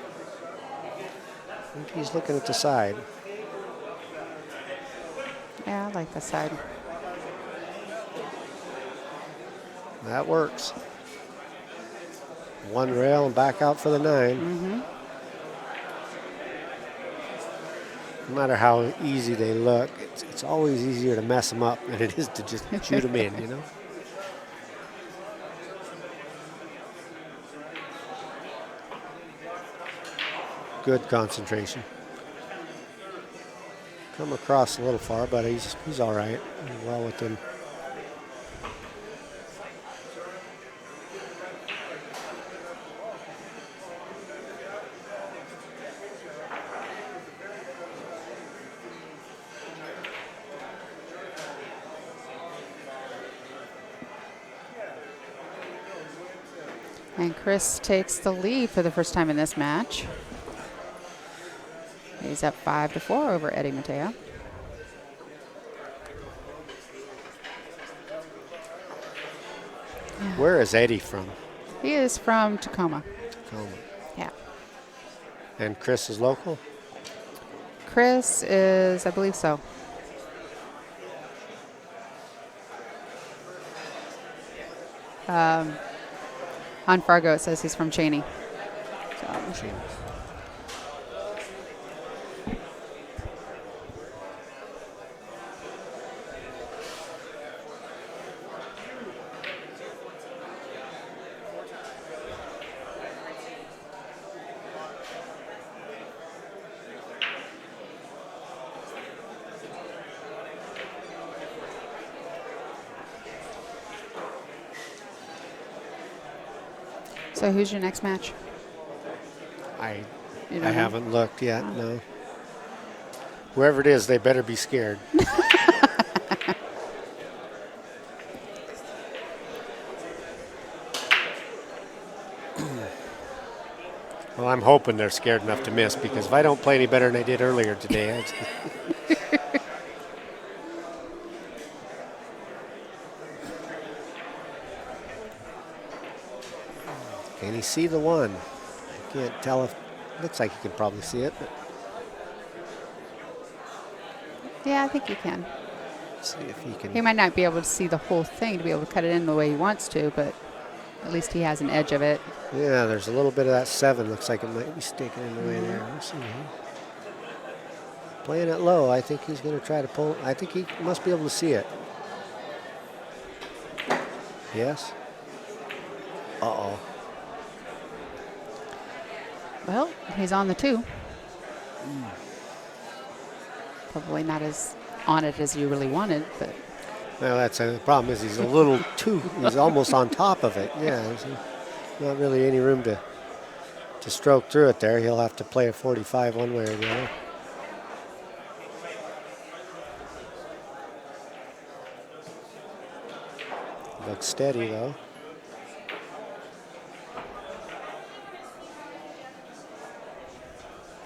I think he's looking at the side. Yeah, I like the side. That works. One rail and back out for the 9. No matter how easy they look, it's always easier to mess them up than it is to just shoot them in, you know? Good concentration. Come across a little far, but he's all right. Well within. And Chris takes the lead for the first time in this match. He's up 5-4 over Eddie Mateo. Where is Eddie from? He is from Tacoma. Tacoma. Yeah. And Chris is local? Chris is, I believe so. On Fargo, it says he's from Cheney. So, so who's your next match? I You don't know? haven't looked yet, no. Whoever it is, they better be scared. Well, I'm hoping they're scared enough to miss, because if I don't play any better than I did earlier today, can he see the 1? I can't tell if, looks like he can probably see it, but Yeah, I think you can. see if he can. He might not be able to see the whole thing to be able to cut it in the way he wants to, but at least he has an edge of it. Yeah, there's a little bit of that 7. Looks like it might be sticking in the way there. We'll see. Playing it low, I think he's going to try to pull. I think he must be able to see it. Yes. Uh-oh. Well, he's on the 2. Probably not as on it as you really wanted, but Well, that's the problem is he's a little too, he's almost on top of it. Yeah, there's not really any room to stroke through it there. He'll have to play a 45 one way or the other. Looks steady though.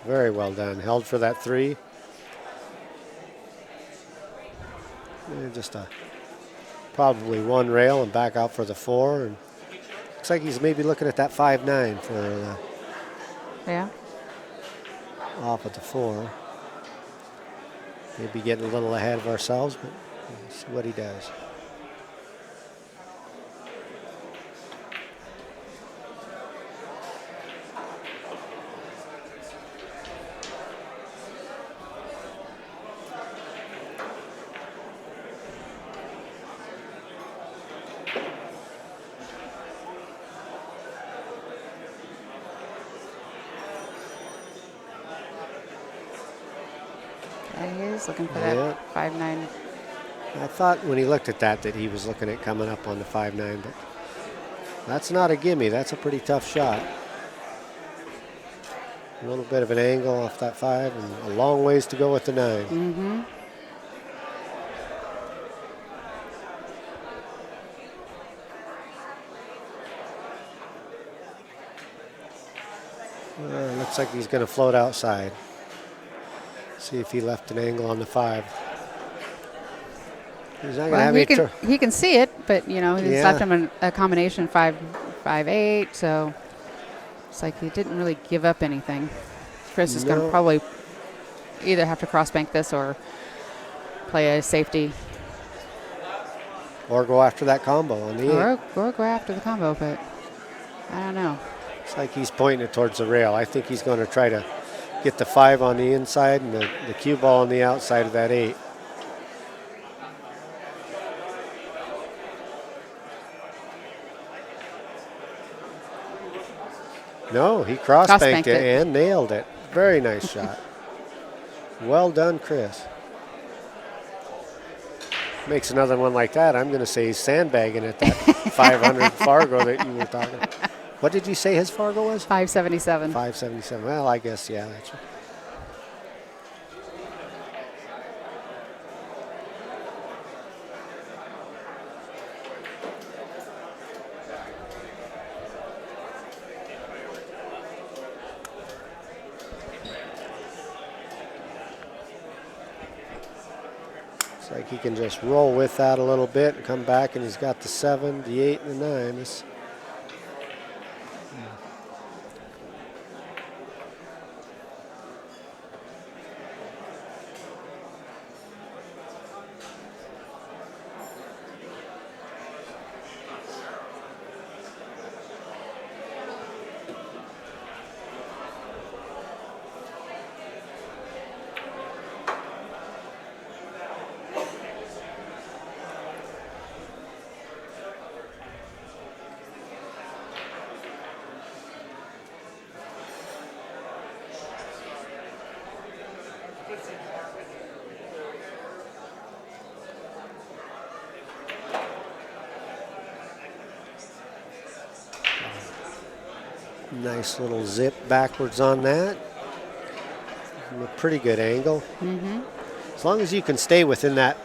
Very well done. Held for that 3. Just probably 1 rail and back out for the 4. And looks like he's maybe looking at that 5-9 for the yeah. off at the 4. Maybe getting a little ahead of ourselves, but we'll see what he does. And he's looking for Yeah. that 5-9. I thought when he looked at that he was looking at coming up on the 5-9, but that's not a gimme. That's a pretty tough shot. A little bit of an angle off that 5 and a long ways to go with the 9. Mm-hmm. Looks like he's going to float outside. See if he left an angle on the 5. He's not going to Well, have any he can see it, but you know he's Yeah. left him a combination 5-8. So it's like he didn't really give up anything. Chris is going to No. probably either have to cross bank this or play a safety or go after that combo on the 8. or go after the combo, but I don't know. It's like he's pointing it towards the rail. I think he's going to try to get the 5 on the inside and the cue ball on the outside of that 8. No, he cross-banked it and nailed it. Very nice shot. Well done, Chris. Makes another one like that. I'm going to say he's sandbagging at that 500 Fargo that you were talking about. What did you say his Fargo was? 577. 577. Well, I guess, yeah, that's right. It's like he can just roll with that a little bit and come back, and he's got the 7, the 8, and the 9. Nice little zip backwards on that. From a pretty good angle. Mm-hmm. As long as you can stay within that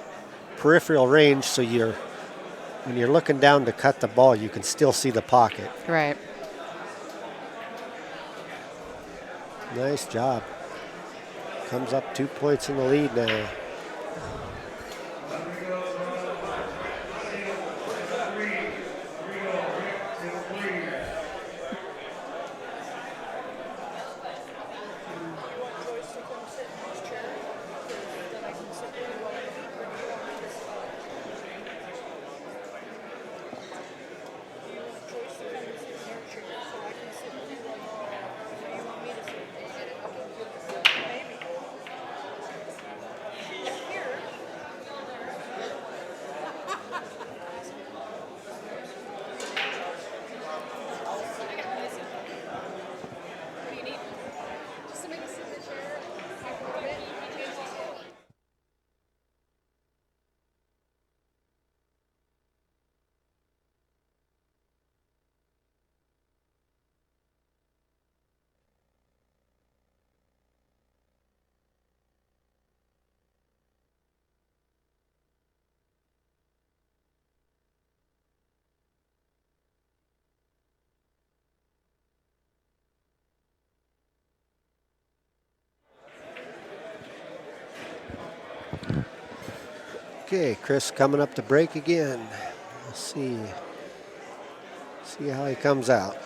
peripheral range, so when you're looking down to cut the ball, you can still see the pocket. Right. Nice job. Comes up 2 points in the lead now. Okay, Chris coming up to break again. We'll see how he comes out.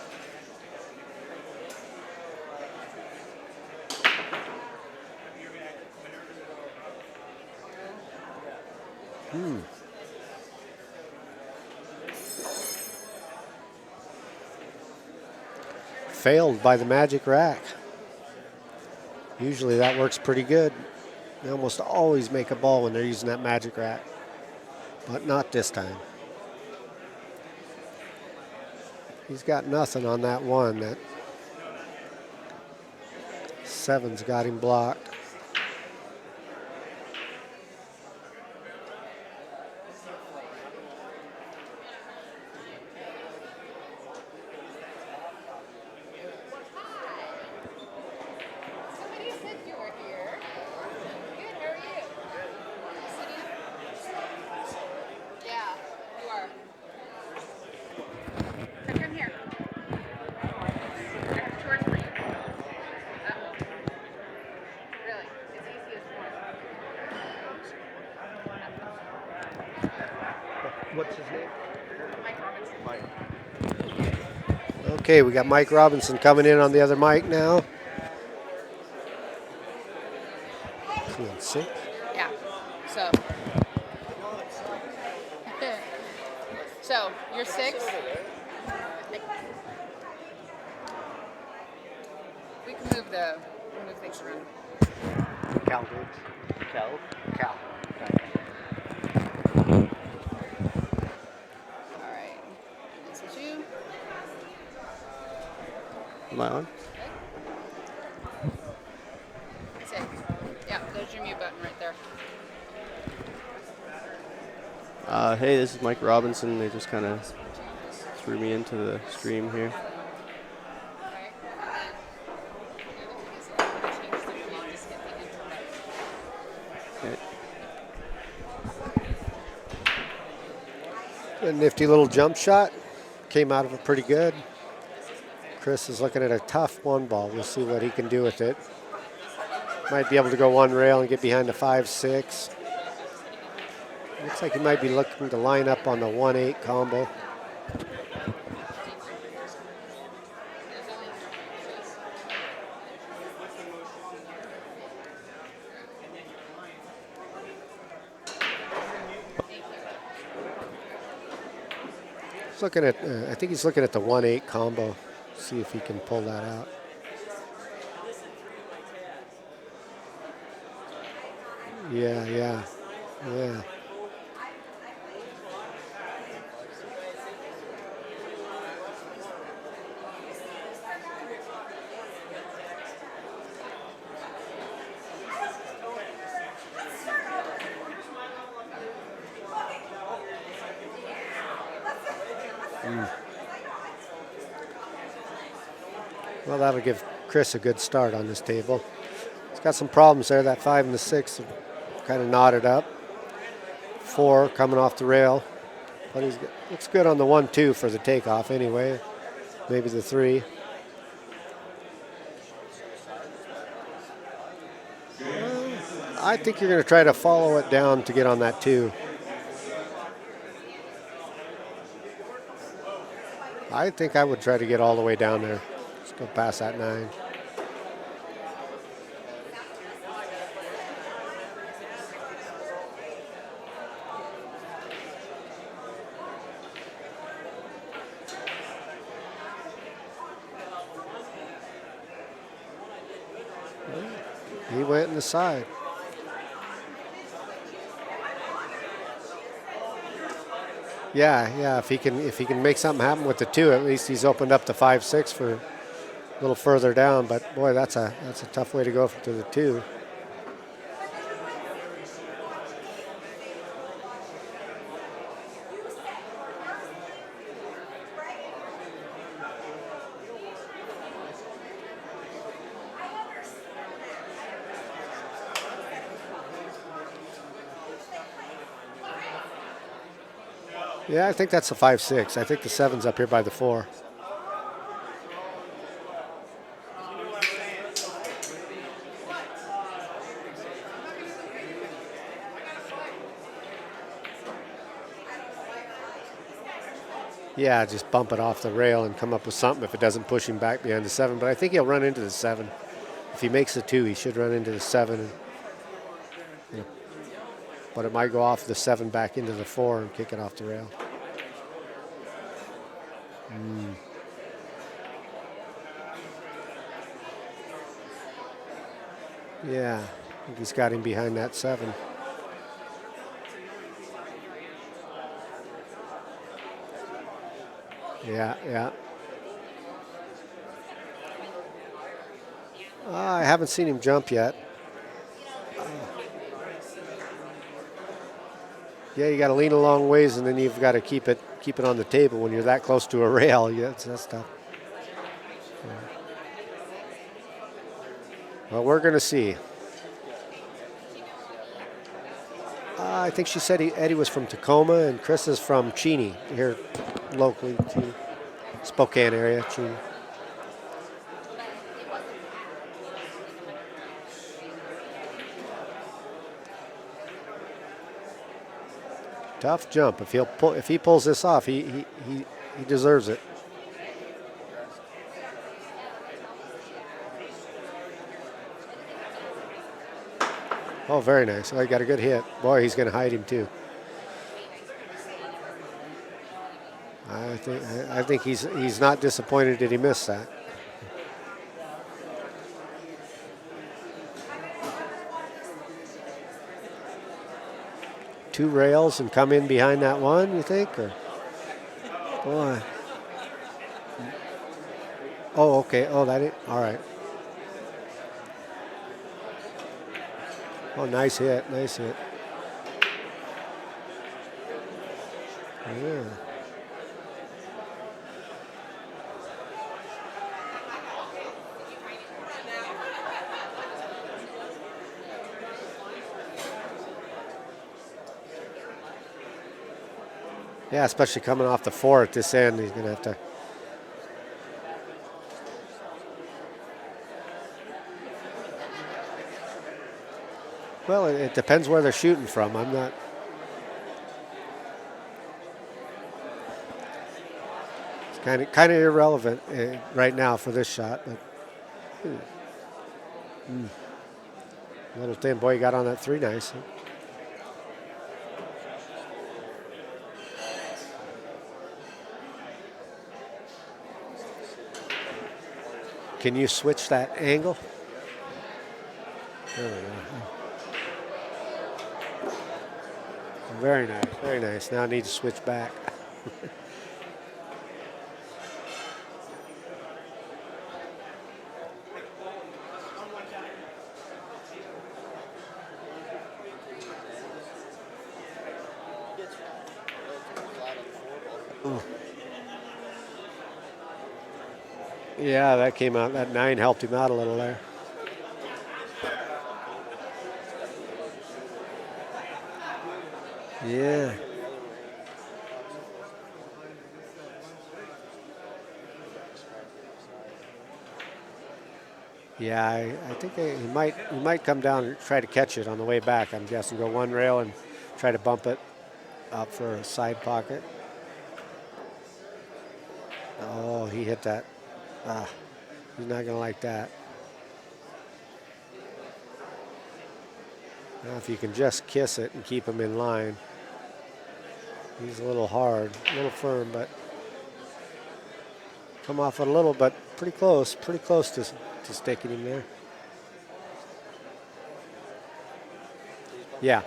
Failed by the magic rack. Usually that works pretty good. They almost always make a ball when they're using that magic rack, but not this time. He's got nothing on that 1. That 7's got him blocked. What's his name? Mike Robinson. Okay, we got Mike Robinson coming in on the other mic now. Field 6. Yeah. So. So you're 6. We can move things around. Cal Diggs. Cal? Cal. All right. This is you. Am I on? Six. Yeah, there's your mute button right there. Hey, this is Mike Robinson. They just kind of threw me into the stream here. Okay. A nifty little jump shot. Came out of it pretty good. Chris is looking at a tough one ball. We'll see what he can do with it. Might be able to go one rail and get behind the 5-6. Looks like he might be looking to line up on the 1-8 combo. He's looking at, I think he's looking at the 1-8 combo. See if he can pull that out. Yeah. Well, that'll give Chris a good start on this table. He's got some problems there. That 5 and the 6 kind of knotted up. 4 coming off the rail. But he looks good on the 1-2 for the takeoff anyway. Maybe the 3. I think you're going to try to follow it down to get on that 2. I think I would try to get all the way down there. Let's go past that 9. He went in the side. Yeah. If he can make something happen with the 2, at least he's opened up the 5-6 for a little further down. But boy, that's a tough way to go to the 2. Yeah, I think that's a 5-6. I think the 7's up here by the 4. Yeah, just bump it off the rail and come up with something if it doesn't push him back behind the 7. But I think he'll run into the 7. If he makes the 2, he should run into the 7. And, but it might go off the 7 back into the 4 and kick it off the rail. Yeah, I think he's got him behind that 7. Yeah. I haven't seen him jump yet. Yeah, you got to lean a long ways, and then you've got to keep it on the table when you're that close to a rail. Yeah, that's tough. Yeah. Well, we're going to see. I think she said Eddie was from Tacoma, and Chris is from Cheney, here locally to Spokane area, Cheney. Tough jump. If he pulls this off, he deserves it. Oh, very nice. Oh, he got a good hit. Boy, he's going to hide him too. I think he's not disappointed that he missed that. Two rails and come in behind that one, you think? Or boy. Oh, okay. Oh, that is all right. Oh, nice hit. Nice hit. Yeah. Yeah, especially coming off the 4 at this end, he's going to have to. Well, it depends where they're shooting from. I'm not. It's kind of irrelevant right now for this shot, but. Little thin boy got on that 3 nice. Can you switch that angle? There we go. Very nice, very nice. Now I need to switch back. Yeah, that came out. That 9 helped him out a little there. Yeah. Yeah, I think he might come down and try to catch it on the way back. I'm guessing go 1 rail and try to bump it up for a side pocket. Oh, he hit that. He's not going to like that. Now, if you can just kiss it and keep him in line. He's a little hard, a little firm, but come off it a little, but pretty close to sticking him there. Yeah.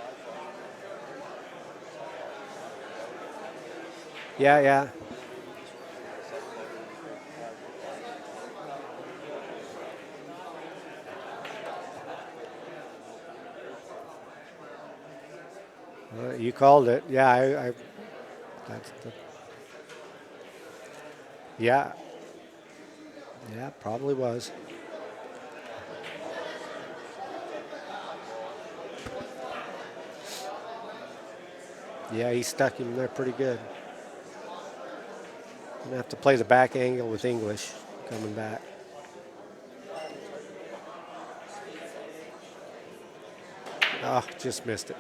Yeah. You called it. Yeah, yeah, probably was. Yeah, he stuck him there pretty good. Gonna have to play the back angle with English coming back. Oh, just missed it.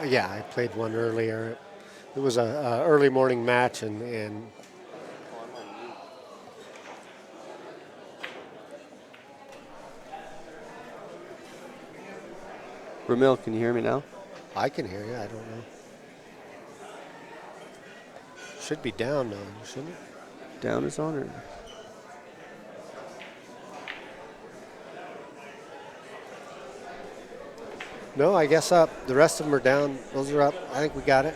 Yeah, I played one earlier. It was a early morning match, and Ramil, can you hear me now? I can hear you. I don't know. Should be down now, shouldn't it? Down is on or? No, I guess up. The rest of them are down. Those are up. I think we got it.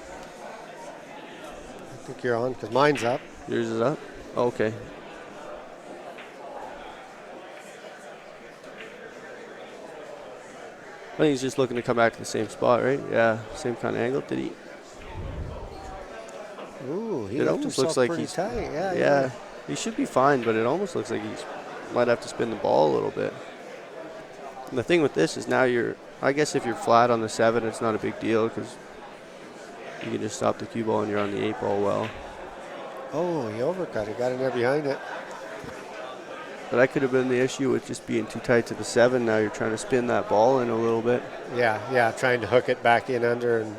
I think you're on because mine's up. Yours is up? Oh, okay. I think he's just looking to come back to the same spot, right? Yeah, same kind of angle. Did he? Ooh, he It left almost himself looks like pretty he's tight. Yeah, Yeah, he should be fine, but it almost looks like he's might have to spin the ball a little bit. And the thing with this is now I guess if you're flat on the 7, it's not a big deal because you can just stop the cue ball and you're on the 8 ball well. Oh, he overcut. He got in there behind it. But that could have been the issue with just being too tight to the 7. Now you're trying to spin that ball in a little bit. Yeah, trying to hook it back in under and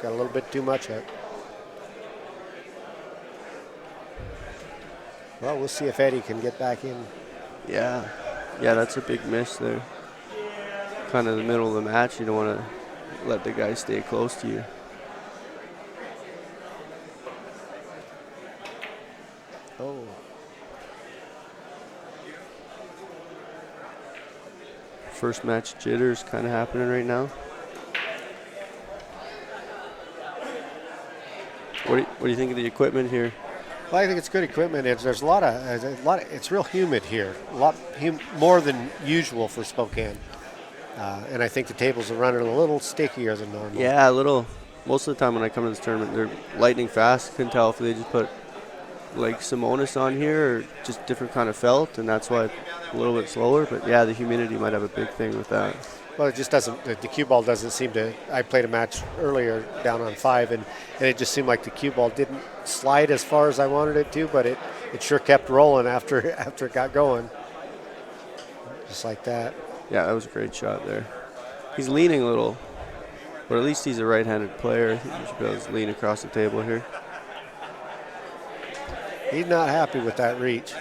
got a little bit too much hook. Well, we'll see if Eddie can get back in. Yeah, that's a big miss there. Kind of the middle of the match. You don't want to let the guy stay close to you. Oh. First match jitters kind of happening right now. What do you think of the equipment here? Well, I think it's good equipment. There's a lot of. It's real humid here. A lot more than usual for Spokane. And I think the tables are running a little stickier than normal. Yeah, a little. Most of the time when I come to this tournament, they're lightning fast. Couldn't tell if they just put like Simonis on here or just different kind of felt, and that's why it's a little bit slower. But yeah, the humidity might have a big thing with that. Well, it just doesn't. The cue ball doesn't seem to. I played a match earlier down on 5, and it just seemed like the cue ball didn't slide as far as I wanted it to, but it sure kept rolling after it got going. Just like that. Yeah, that was a great shot there. He's leaning a little, but at least he's a right-handed player. I think he should be able to lean across the table here. He's not happy with that reach.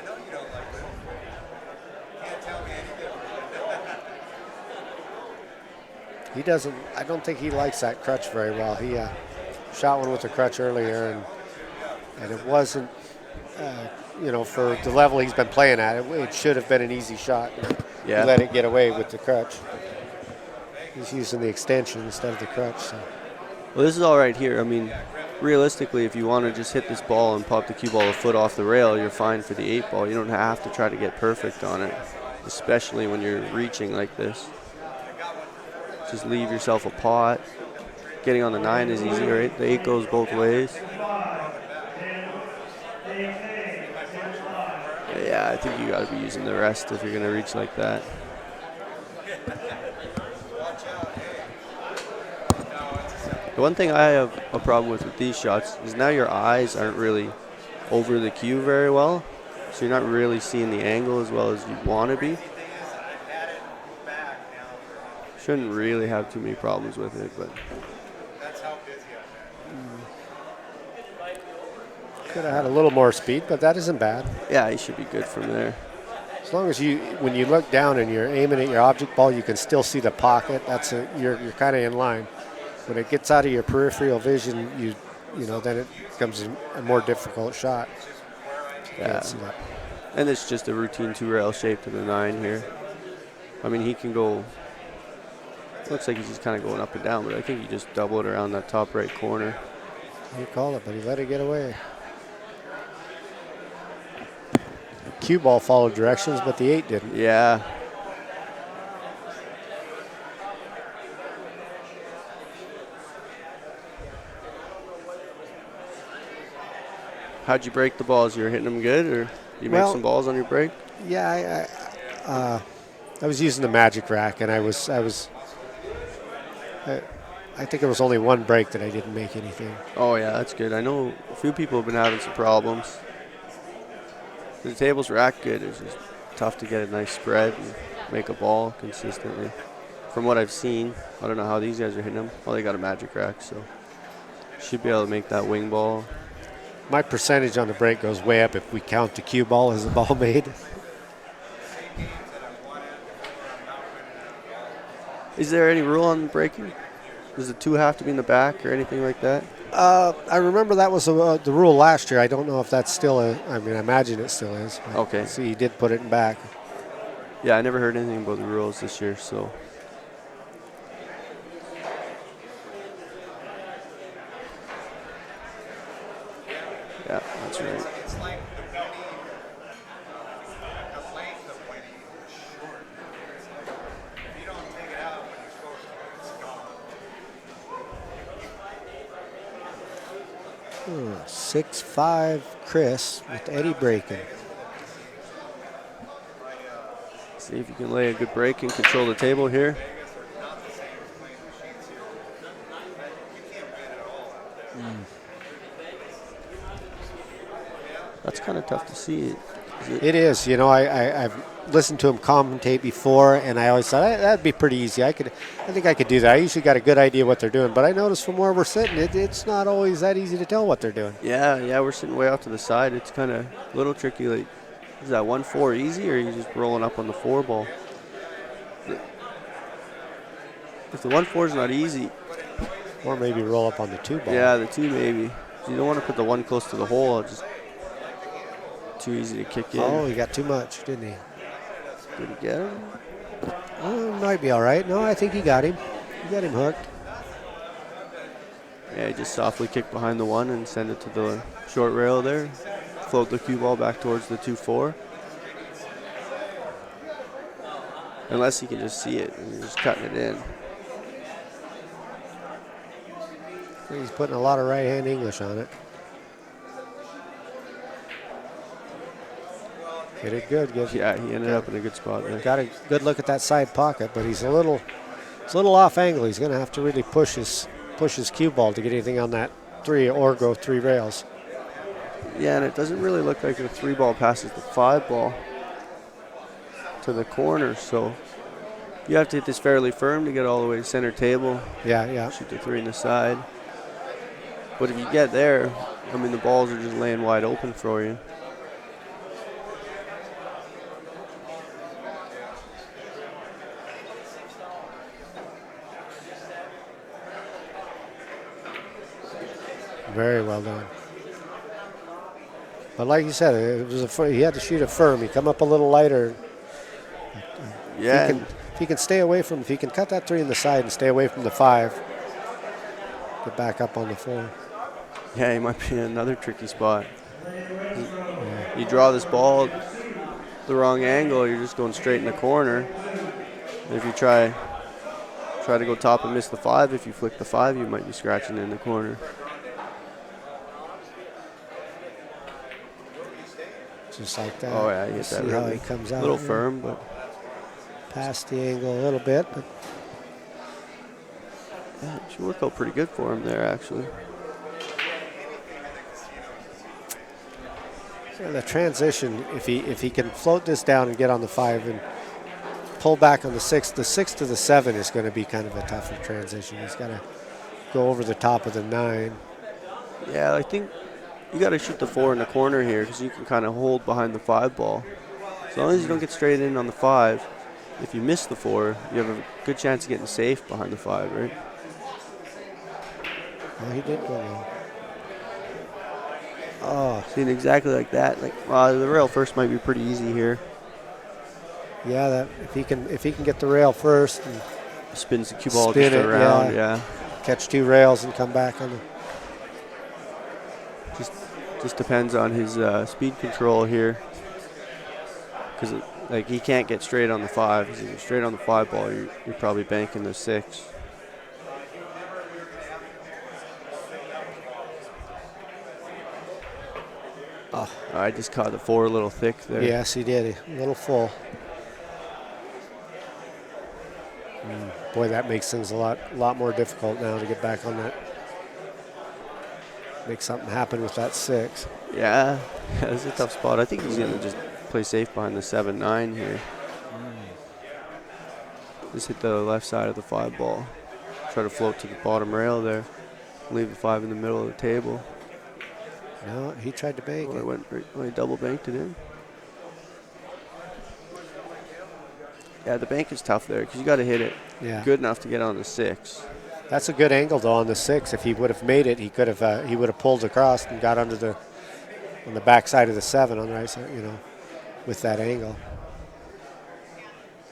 He doesn't. I don't think he likes that crutch very well. He shot one with the crutch earlier, and it wasn't. For the level he's been playing at, it should have been an easy shot. Yeah. He let it get away with the crutch. He's using the extension instead of the crutch. So. Well, this is all right here. I mean, realistically, if you want to just hit this ball and pop the cue ball a foot off the rail, you're fine for the 8 ball. You don't have to try to get perfect on it, especially when you're reaching like this. Just leave yourself a pot. Getting on the 9 is easy, right? The 8 goes both ways. Yeah, I think you got to be using the rest if you're going to reach like that. The one thing I have a problem with these shots is now your eyes aren't really over the cue very well, so you're not really seeing the angle as well as you want to be. Shouldn't really have too many problems with it, but could have had a little more speed, but that isn't bad. yeah, he should be good from there. As long as when you look down and you're aiming at your object ball, you can still see the pocket. You're kind of in line. When it gets out of your peripheral vision, then it becomes a more difficult shot. Yeah. And it's just a routine 2-rail shape to the 9 here. I mean, he can go. Looks like he's just kind of going up and down, but I think he just double it around that top right corner. You call it, but he let it get away. Cue ball followed directions, but the 8 didn't. Yeah. How'd you break the balls? You were hitting them good, or you make some balls on your break? Yeah, I was using the magic rack, and I think it was only one break that I didn't make anything. Oh yeah, that's good. I know a few people have been having some problems. The tables rack good. It's just tough to get a nice spread and make a ball consistently. From what I've seen, I don't know how these guys are hitting them. Well, they got a magic rack, so should be able to make that wing ball. My percentage on the break goes way up if we count the cue ball as a ball made. Is there any rule on breaking? Does the 2 have to be in the back or anything like that? I remember that was the rule last year. I don't know if that's still I imagine it still is. Okay. See, he did put it in back. Yeah, I never heard anything about the rules this year, so. Yeah, that's right. Oh, 6-5 Chris with Eddie breaking. See if you can lay a good break and control the table here. That's kind of tough to see. It is. You know, I've listened to him commentate before, and I always thought that'd be pretty easy. I think I could do that. I usually got a good idea what they're doing, but I noticed from where we're sitting, it's not always that easy to tell what they're doing. Yeah, we're sitting way off to the side. It's kind of a little tricky. Like, is that 1-4 easy, or are you just rolling up on the 4 ball? If the 1-4 is not easy, Or maybe roll up on the 2 ball. yeah, the 2 maybe. You don't want to put the 1 close to the hole. It's just too easy to kick in. Oh, he got too much, didn't he? Did he get him? Oh, might be all right. No, I think he got him. He got him hooked. Yeah, just softly kick behind the 1 and send it to the short rail there. Float the cue ball back towards the 2-4. Unless you can just see it and you're just cutting it in. He's putting a lot of right-hand English on it. Hit it good. Yeah, he ended up in a good spot there. Got a good look at that side pocket, but he's a little off angle. He's going to have to really push his cue ball to get anything on that 3 or go 3 rails. Yeah, and it doesn't really look like the 3 ball passes the 5 ball to the corner, so you have to hit this fairly firm to get all the way to center table. Yeah. Shoot the 3 in the side. But if you get there, I mean, the balls are just laying wide open for you. Very well done. But like you said, it was he had to shoot it firm. He come up a little lighter. Yeah. If he can stay away from, if he can cut that 3 in the side and stay away from the 5, get back up on the 4. Yeah, he might be in another tricky spot. You draw this ball the wrong angle, you're just going straight in the corner. If you try to go top and miss the 5, if you flick the 5, you might be scratching in the corner. Just like that. Oh yeah, he hit that See really how he comes out. a little here. firm, but Past the angle a little bit, but yeah, it should work out pretty good for him there, actually. yeah, the transition, if he can float this down and get on the 5 and pull back on the 6 to the 7 is going to be kind of a tougher transition. He's got to go over the top of the 9. Yeah, I think you got to shoot the 4 in the corner here because you can kind of hold behind the 5 ball. As long as you don't get straight in on the 5, if you miss the 4, you have a good chance of getting safe behind the 5, right? Well, he did go well. Oh, Seeing exactly like that. Like, the rail first might be pretty easy here. yeah. That if he can get the rail first and Spins the cue ball Spin just it, around, yeah. yeah. catch 2 rails and come back on the. Just depends on his speed control here. Because like he can't get straight on the 5. If you get straight on the 5 ball, you're probably banking the 6. Oh. I just caught the 4 a little thick there. Yes, he did. A little full. Boy, that makes things a lot more difficult now to get back on that. Make something happen with that 6. Yeah, it's a tough spot. I think he's going to just play safe behind the 7-9 here. Just hit the left side of the 5 ball. Try to float to the bottom rail there. Leave the 5 in the middle of the table. No, he tried to bank Well, it. he double banked it in. Yeah, the bank is tough there because you got to hit it Yeah. good enough to get on the 6. That's a good angle though on the 6. If he would have made it, he would have pulled across and got on the back side of the 7 on the right side, with that angle.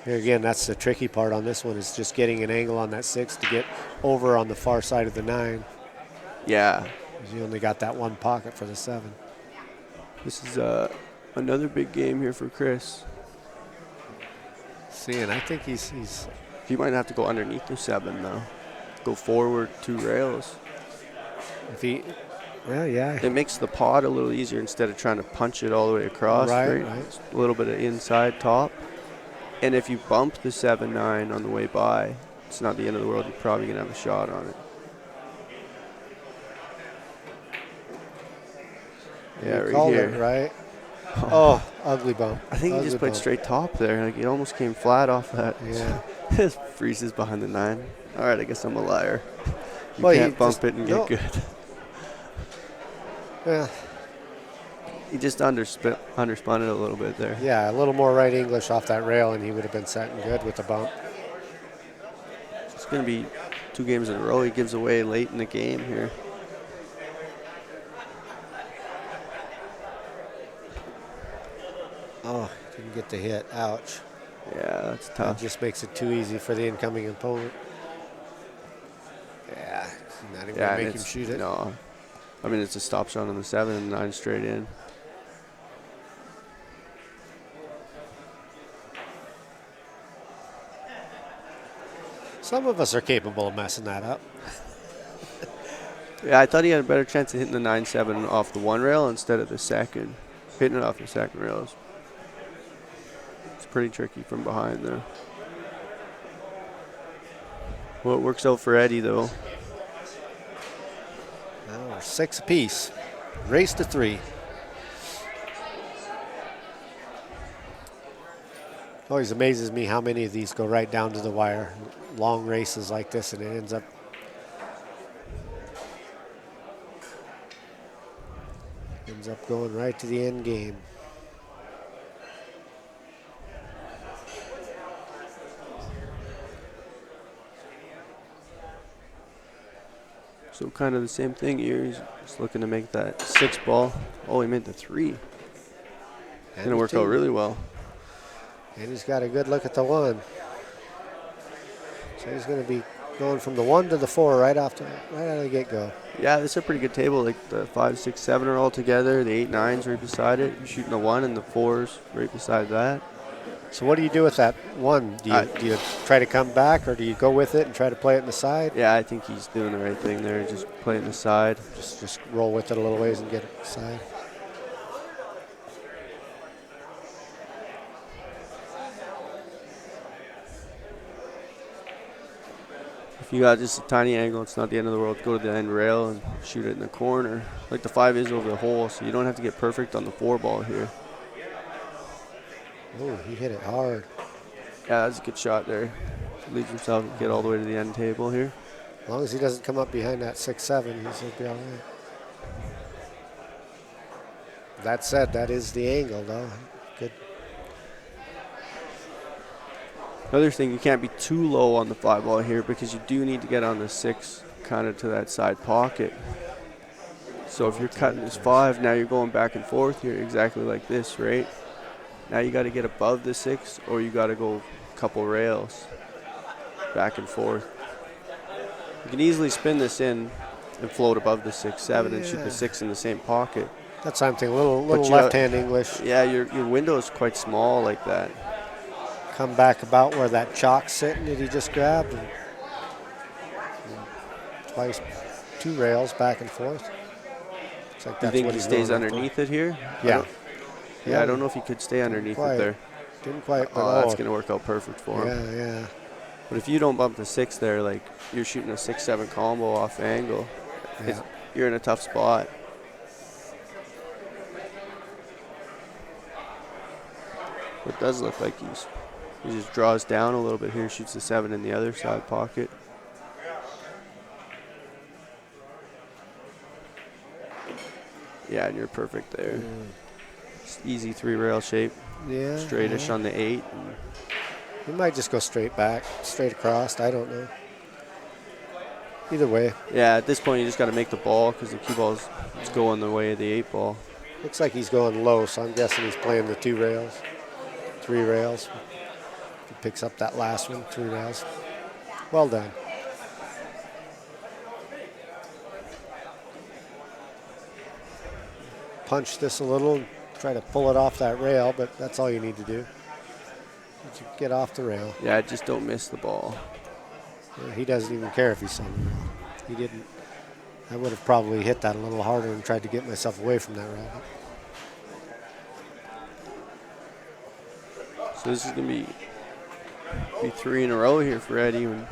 Here again, that's the tricky part on this one is just getting an angle on that 6 to get over on the far side of the 9. Yeah, You only got that one pocket for the 7. this is another big game here for Chris. See, and I think he's He might have to go underneath the 7 though. Go forward 2 rails. if he, well, yeah. It makes the pod a little easier instead of trying to punch it all the way across. Right. A little bit of inside top. And if you bump the 7-9 on the way by, it's not the end of the world. You're probably going to have a shot on it. Yeah, You right called here. it, right? Oh, ugly bump. I think he Ugly just played bump. straight top there. Like, it almost came flat off that. Yeah. Just freezes behind the 9. All right, I guess I'm a liar. You Well, can't he bump just- it and no. get good. Yeah. He just underspun it a little bit there. Yeah, a little more right English off that rail, and he would have been setting good with the bump. It's going to be 2 games in a row he gives away late in the game here. Oh, didn't get the hit. Ouch. Yeah, that's That tough. just makes it too easy for the incoming opponent. Yeah, not even Yeah, gonna and make him shoot it. No. I mean, it's a stop shot on the 7 and 9 straight in. Some of us are capable of messing that up. Yeah, I thought he had a better chance of hitting the 9-7 off the 1 rail instead of the second. Hitting it off the second rail it's pretty tricky from behind there. Well, it works out for Eddie, though. Now we're 6 apiece. Race to 3. Always amazes me how many of these go right down to the wire. Long races like this, and it ends up going right to the end game. So kind of the same thing here. He's just looking to make that 6 ball. Oh, he made the 3. And Gonna work out really well. And he's got a good look at the 1. So he's going to be going from the 1 to the 4 right out of the get-go. Yeah, this is a pretty good table. Like the 5, 6, 7 are all together. The 8, 9's right beside it. You're shooting the 1 and the 4's right beside that. So what do you do with that 1? Do you try to come back, or do you go with it and try to play it in the side? Yeah, I think he's doing the right thing there. Just play it in the side. Just roll with it a little ways and get it side. If you got just a tiny angle, it's not the end of the world. Go to the end rail and shoot it in the corner. Like the 5 is over the hole, so you don't have to get perfect on the 4 ball here. Oh, he hit it hard. Yeah, that's a good shot there. Leads himself to get all the way to the end table here. As long as he doesn't come up behind that 6-7, he'll be all right. That said, that is the angle, though. Good. Another thing, you can't be too low on the 5 ball here because you do need to get on the 6 kind of to that side pocket. So if you're cutting this 5, now you're going back and forth here exactly like this, right? Now you got to get above the 6, or you got to go a couple rails back and forth. You can easily spin this in and float above the 6, 7 and shoot the 6 in the same pocket. That's something, a little But you left-hand English. Yeah, your window is quite small like that. Come back about where that chalk's sitting that he just grabbed. And twice, 2 rails back and forth. Looks like Do you that's think what he he's stays going for. underneath it here? Yeah. Yeah, I don't know if he could stay underneath quite. it there. Didn't quite, but Oh, that's going to work out perfect for him. Yeah, yeah. But if you don't bump the 6 there, like you're shooting a 6-7 combo off angle, Yeah. you're in a tough spot. It does look like he just draws down a little bit here, shoots the 7 in the other side pocket. Yeah, and you're perfect there. Just easy 3 rail shape, Yeah. straightish yeah. on the 8. He might just go straight back, straight across. I don't know. Either way, Yeah, at this point you just got to make the ball because the cue ball's going the way of the 8 ball. looks like he's going low, so I'm guessing he's playing the 2 rails, 3 rails. He picks up that last one, 3 rails. Well done. Punch this a little and try to pull it off that rail, but that's all you need to do. Get off the rail. Yeah, just don't miss the ball. He doesn't even care if he's on the rail. He didn't. I would have probably hit that a little harder and tried to get myself away from that rail. So this is going to be Be 3 in a row here for Eddie. When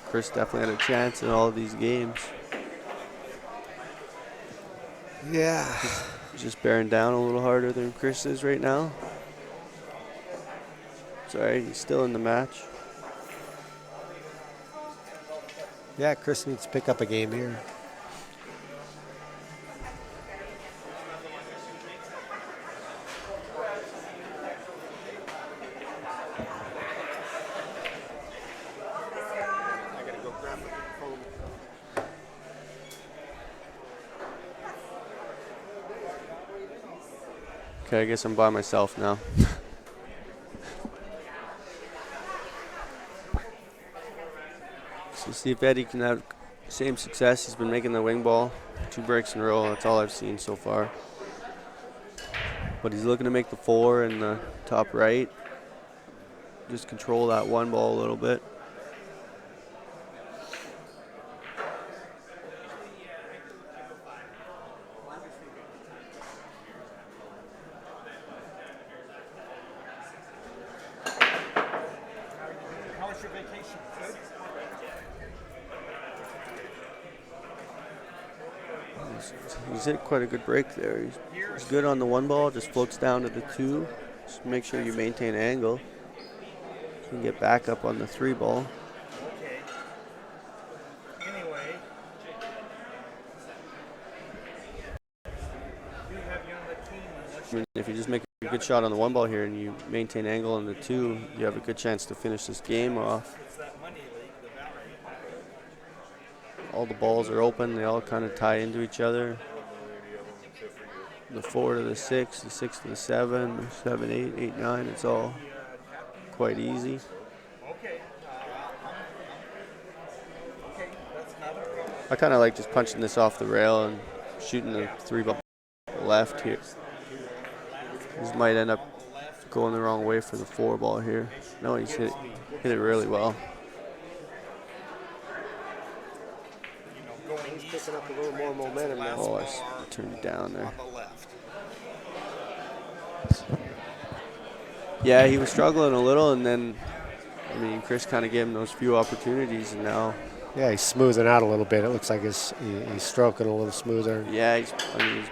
Chris definitely had a chance in all of these games. Yeah. Just bearing down a little harder than Chris is right now. It's all right. He's still in the match. Yeah, Chris needs to pick up a game here. Okay, I guess I'm by myself now. So see if Eddie can have same success. He's been making the wing ball 2 breaks in a row. That's all I've seen so far. But he's looking to make the 4 in the top right. Just control that 1 ball a little bit. How was your vacation? Good? He's hit quite a good break there. He's good on the 1 ball, just floats down to the 2. Just make sure you maintain angle. You can get back up on the 3 ball. Okay. Anyway. You have you on the team unless I mean, if you just make a good shot on the 1 ball here and you maintain angle on the 2, you have a good chance to finish this game off. it's that money league, the Valley. All the balls are open. They all kind of tie into each other. The 4 to the 6, the 6 to the 7, the 7, 8, 8, 9. It's all quite easy. Okay. Okay, that's not a problem. I kind of like just punching this off the rail and shooting the 3 ball left here. This might end up going the wrong way for the 4 ball here. No, he's hit it really well. He's picking up a little more momentum now. Oh, I turned it down there. Yeah, he was struggling a little, and then, I mean, Chris kind of gave him those few opportunities, and now. Yeah, he's smoothing out a little bit. It looks like he's stroking a little smoother. Yeah, he's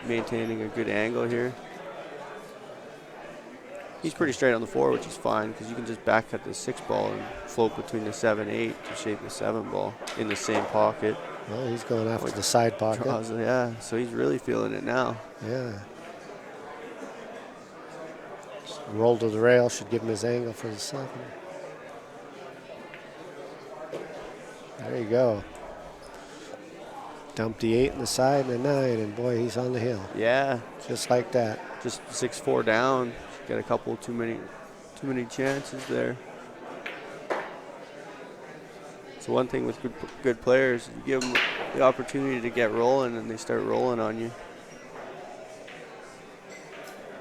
maintaining a good angle here. He's pretty straight on the 4, which is fine, because you can just back cut the 6 ball and float between the 7, 8 to shape the 7 ball in the same pocket. Well, he's going after the side pocket. Yeah, so he's really feeling it now. Yeah. Roll to the rail should give him his angle for the 7. There you go. Dump the 8 in the side and the 9, and boy, he's on the hill. Yeah. Just like that. Just 6-4 down. Got a couple too many chances there. So one thing with good players, you give them the opportunity to get rolling, and they start rolling on you.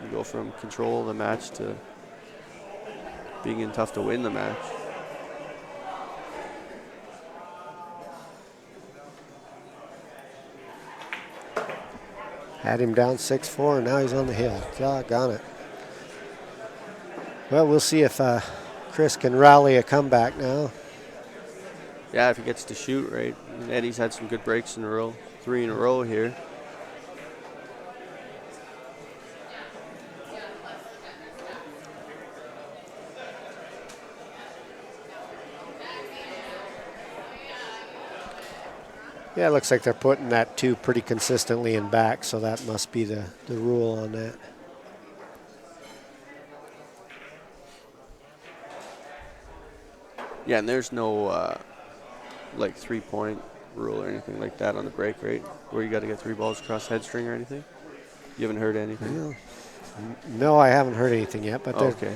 You go from control of the match to being tough to win the match. Had him down 6-4, and now he's on the hill. Doggone it. Well, we'll see if Chris can rally a comeback now. Yeah, if he gets to shoot right. And Eddie's had some good breaks in a row, 3 in a row here. Yeah, it looks like they're putting that 2 pretty consistently in back, so that must be the rule on that. Yeah, and there's no like 3-point rule or anything like that on the break, right? Where you got to get 3 balls across head string or anything? You haven't heard anything? No, I haven't heard anything yet, but okay.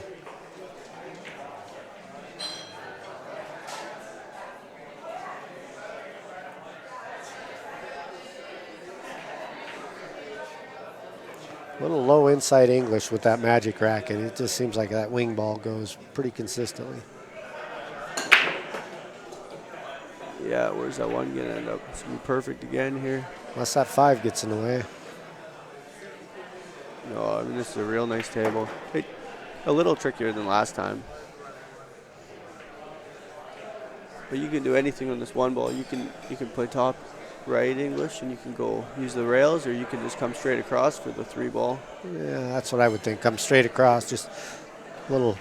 a little low inside English with that magic racket. It just seems like that wing ball goes pretty consistently. Yeah, where's that one going to end up? It's going to be perfect again here. Unless that 5 gets in the way. No, I mean, this is a real nice table. A little trickier than last time. But you can do anything on this one ball. You can play top right English, and you can go use the rails, or you can just come straight across for the 3 ball. Yeah, that's what I would think. Come straight across, just a little.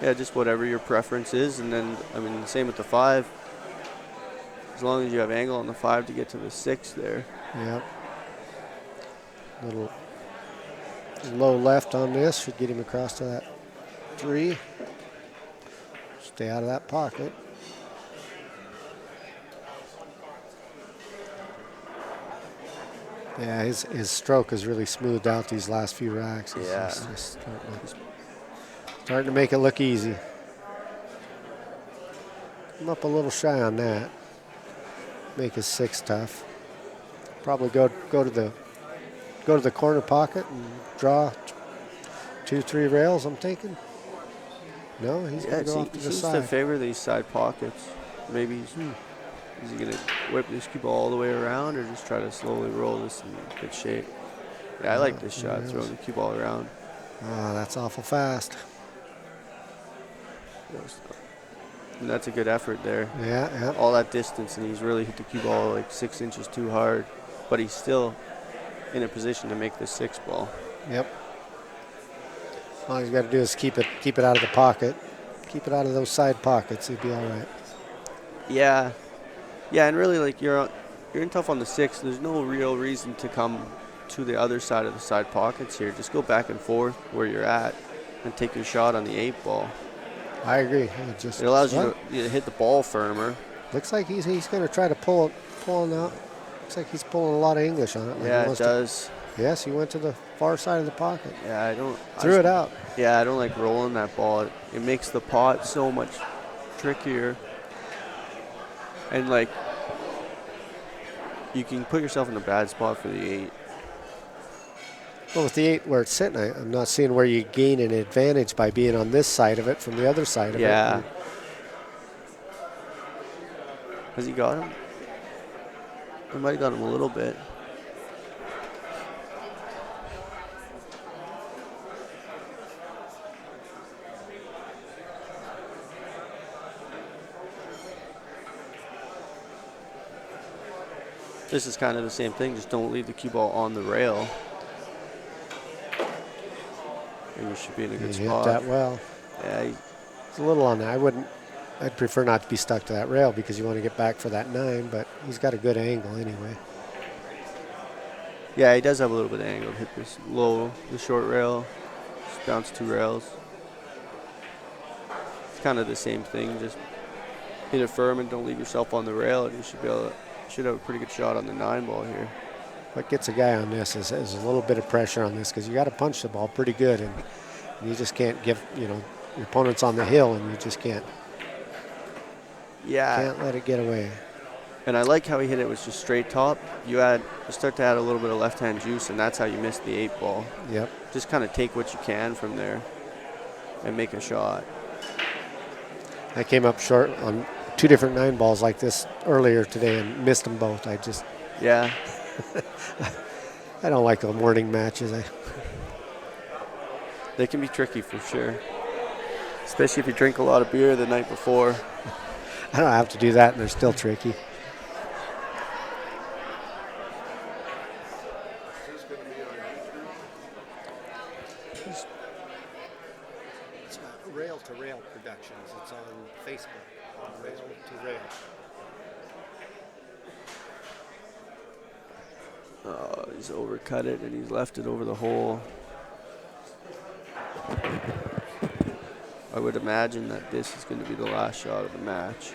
Yeah, just whatever your preference is. And then, I mean, same with the 5. As long as you have angle on the 5 to get to the 6 there. Yep. Little low left on this should get him across to that 3. Stay out of that pocket. Yeah, his stroke has really smoothed out these last few racks. Yeah. It's just starting to make it look easy. I'm up a little shy on that. Make his 6 tough. Probably go to the corner pocket and draw 2-3 rails. I'm thinking. No, he's going to go off to the seems to side. favor these side pockets. Maybe is he going to whip this cue ball all the way around, or just try to slowly roll this in good shape? Yeah, I like this shot, throwing the cue ball around. Oh, that's awful fast. And that's a good effort there. Yeah. All that distance, and he's really hit the cue ball like 6 inches too hard, but he's still in a position to make the 6 ball. Yep. All he's got to do is keep it out of the pocket. Keep it out of those side pockets. He'd be all right. Yeah, and really, like, you're in tough on the 6. There's no real reason to come to the other side of the side pockets here. Just go back and forth where you're at and take your shot on the 8 ball. I agree. It allows you to hit the ball firmer. Looks like he's going to try to pull out. Looks like he's pulling a lot of English on it. Like Yeah, it does. Yes, he went to the far side of the pocket. Yeah, Threw it out. Yeah, I don't like rolling that ball. It makes the pot so much trickier. And, like, you can put yourself in a bad spot for the 8. Well, with the 8 where it's sitting, I'm not seeing where you gain an advantage by being on this side of it from the other side of it. Yeah. Has he got him? He might have got him a little bit. This is kind of the same thing, just don't leave the cue ball on the rail. And you should be in a good spot. Hit that well. Yeah, it's a little on that. I'd prefer not to be stuck to that rail because you want to get back for that 9, but he's got a good angle anyway. Yeah, he does have a little bit of angle. Hit this low, the short rail, just bounce 2 rails. It's kind of the same thing, just hit it firm and don't leave yourself on the rail, and you should have a pretty good shot on the 9 ball here. What gets a guy on this is a little bit of pressure on this because you got to punch the ball pretty good, and you just can't give, your opponent's on the hill, and you just can't let it get away. And I like how he hit it was just straight top. You start to add a little bit of left-hand juice, and that's how you miss the 8 ball. Yep. Just kind of take what you can from there and make a shot. I came up short on 2 different 9 balls like this earlier today and missed them both. Yeah. I don't like the morning matches. They can be tricky for sure, especially if you drink a lot of beer the night before. I don't have to do that, and they're still tricky. It's Rail to Rail Productions. It's on Facebook. Rail to Rail. Oh, he's overcut it and he's left it over the hole. I would imagine that this is going to be the last shot of the match.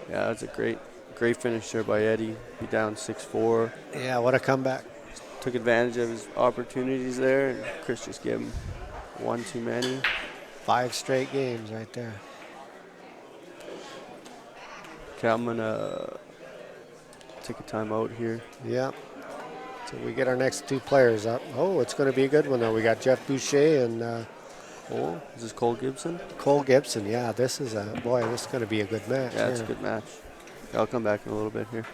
Yeah, that's a great finish there by Eddie. He down 6-4. Yeah, what a comeback. Took advantage of his opportunities there, and Chris just gave him one too many. 5 straight games right there. Okay, I'm going to take a timeout here. Yeah. So we get our next 2 players up. Oh, it's going to be a good one, though. We got Jeff Boucher and Cole? Is this Cole Gibson? Cole Gibson, yeah. This is this is going to be a good match. Yeah, it's a here. good match. I'll come back in a little bit here.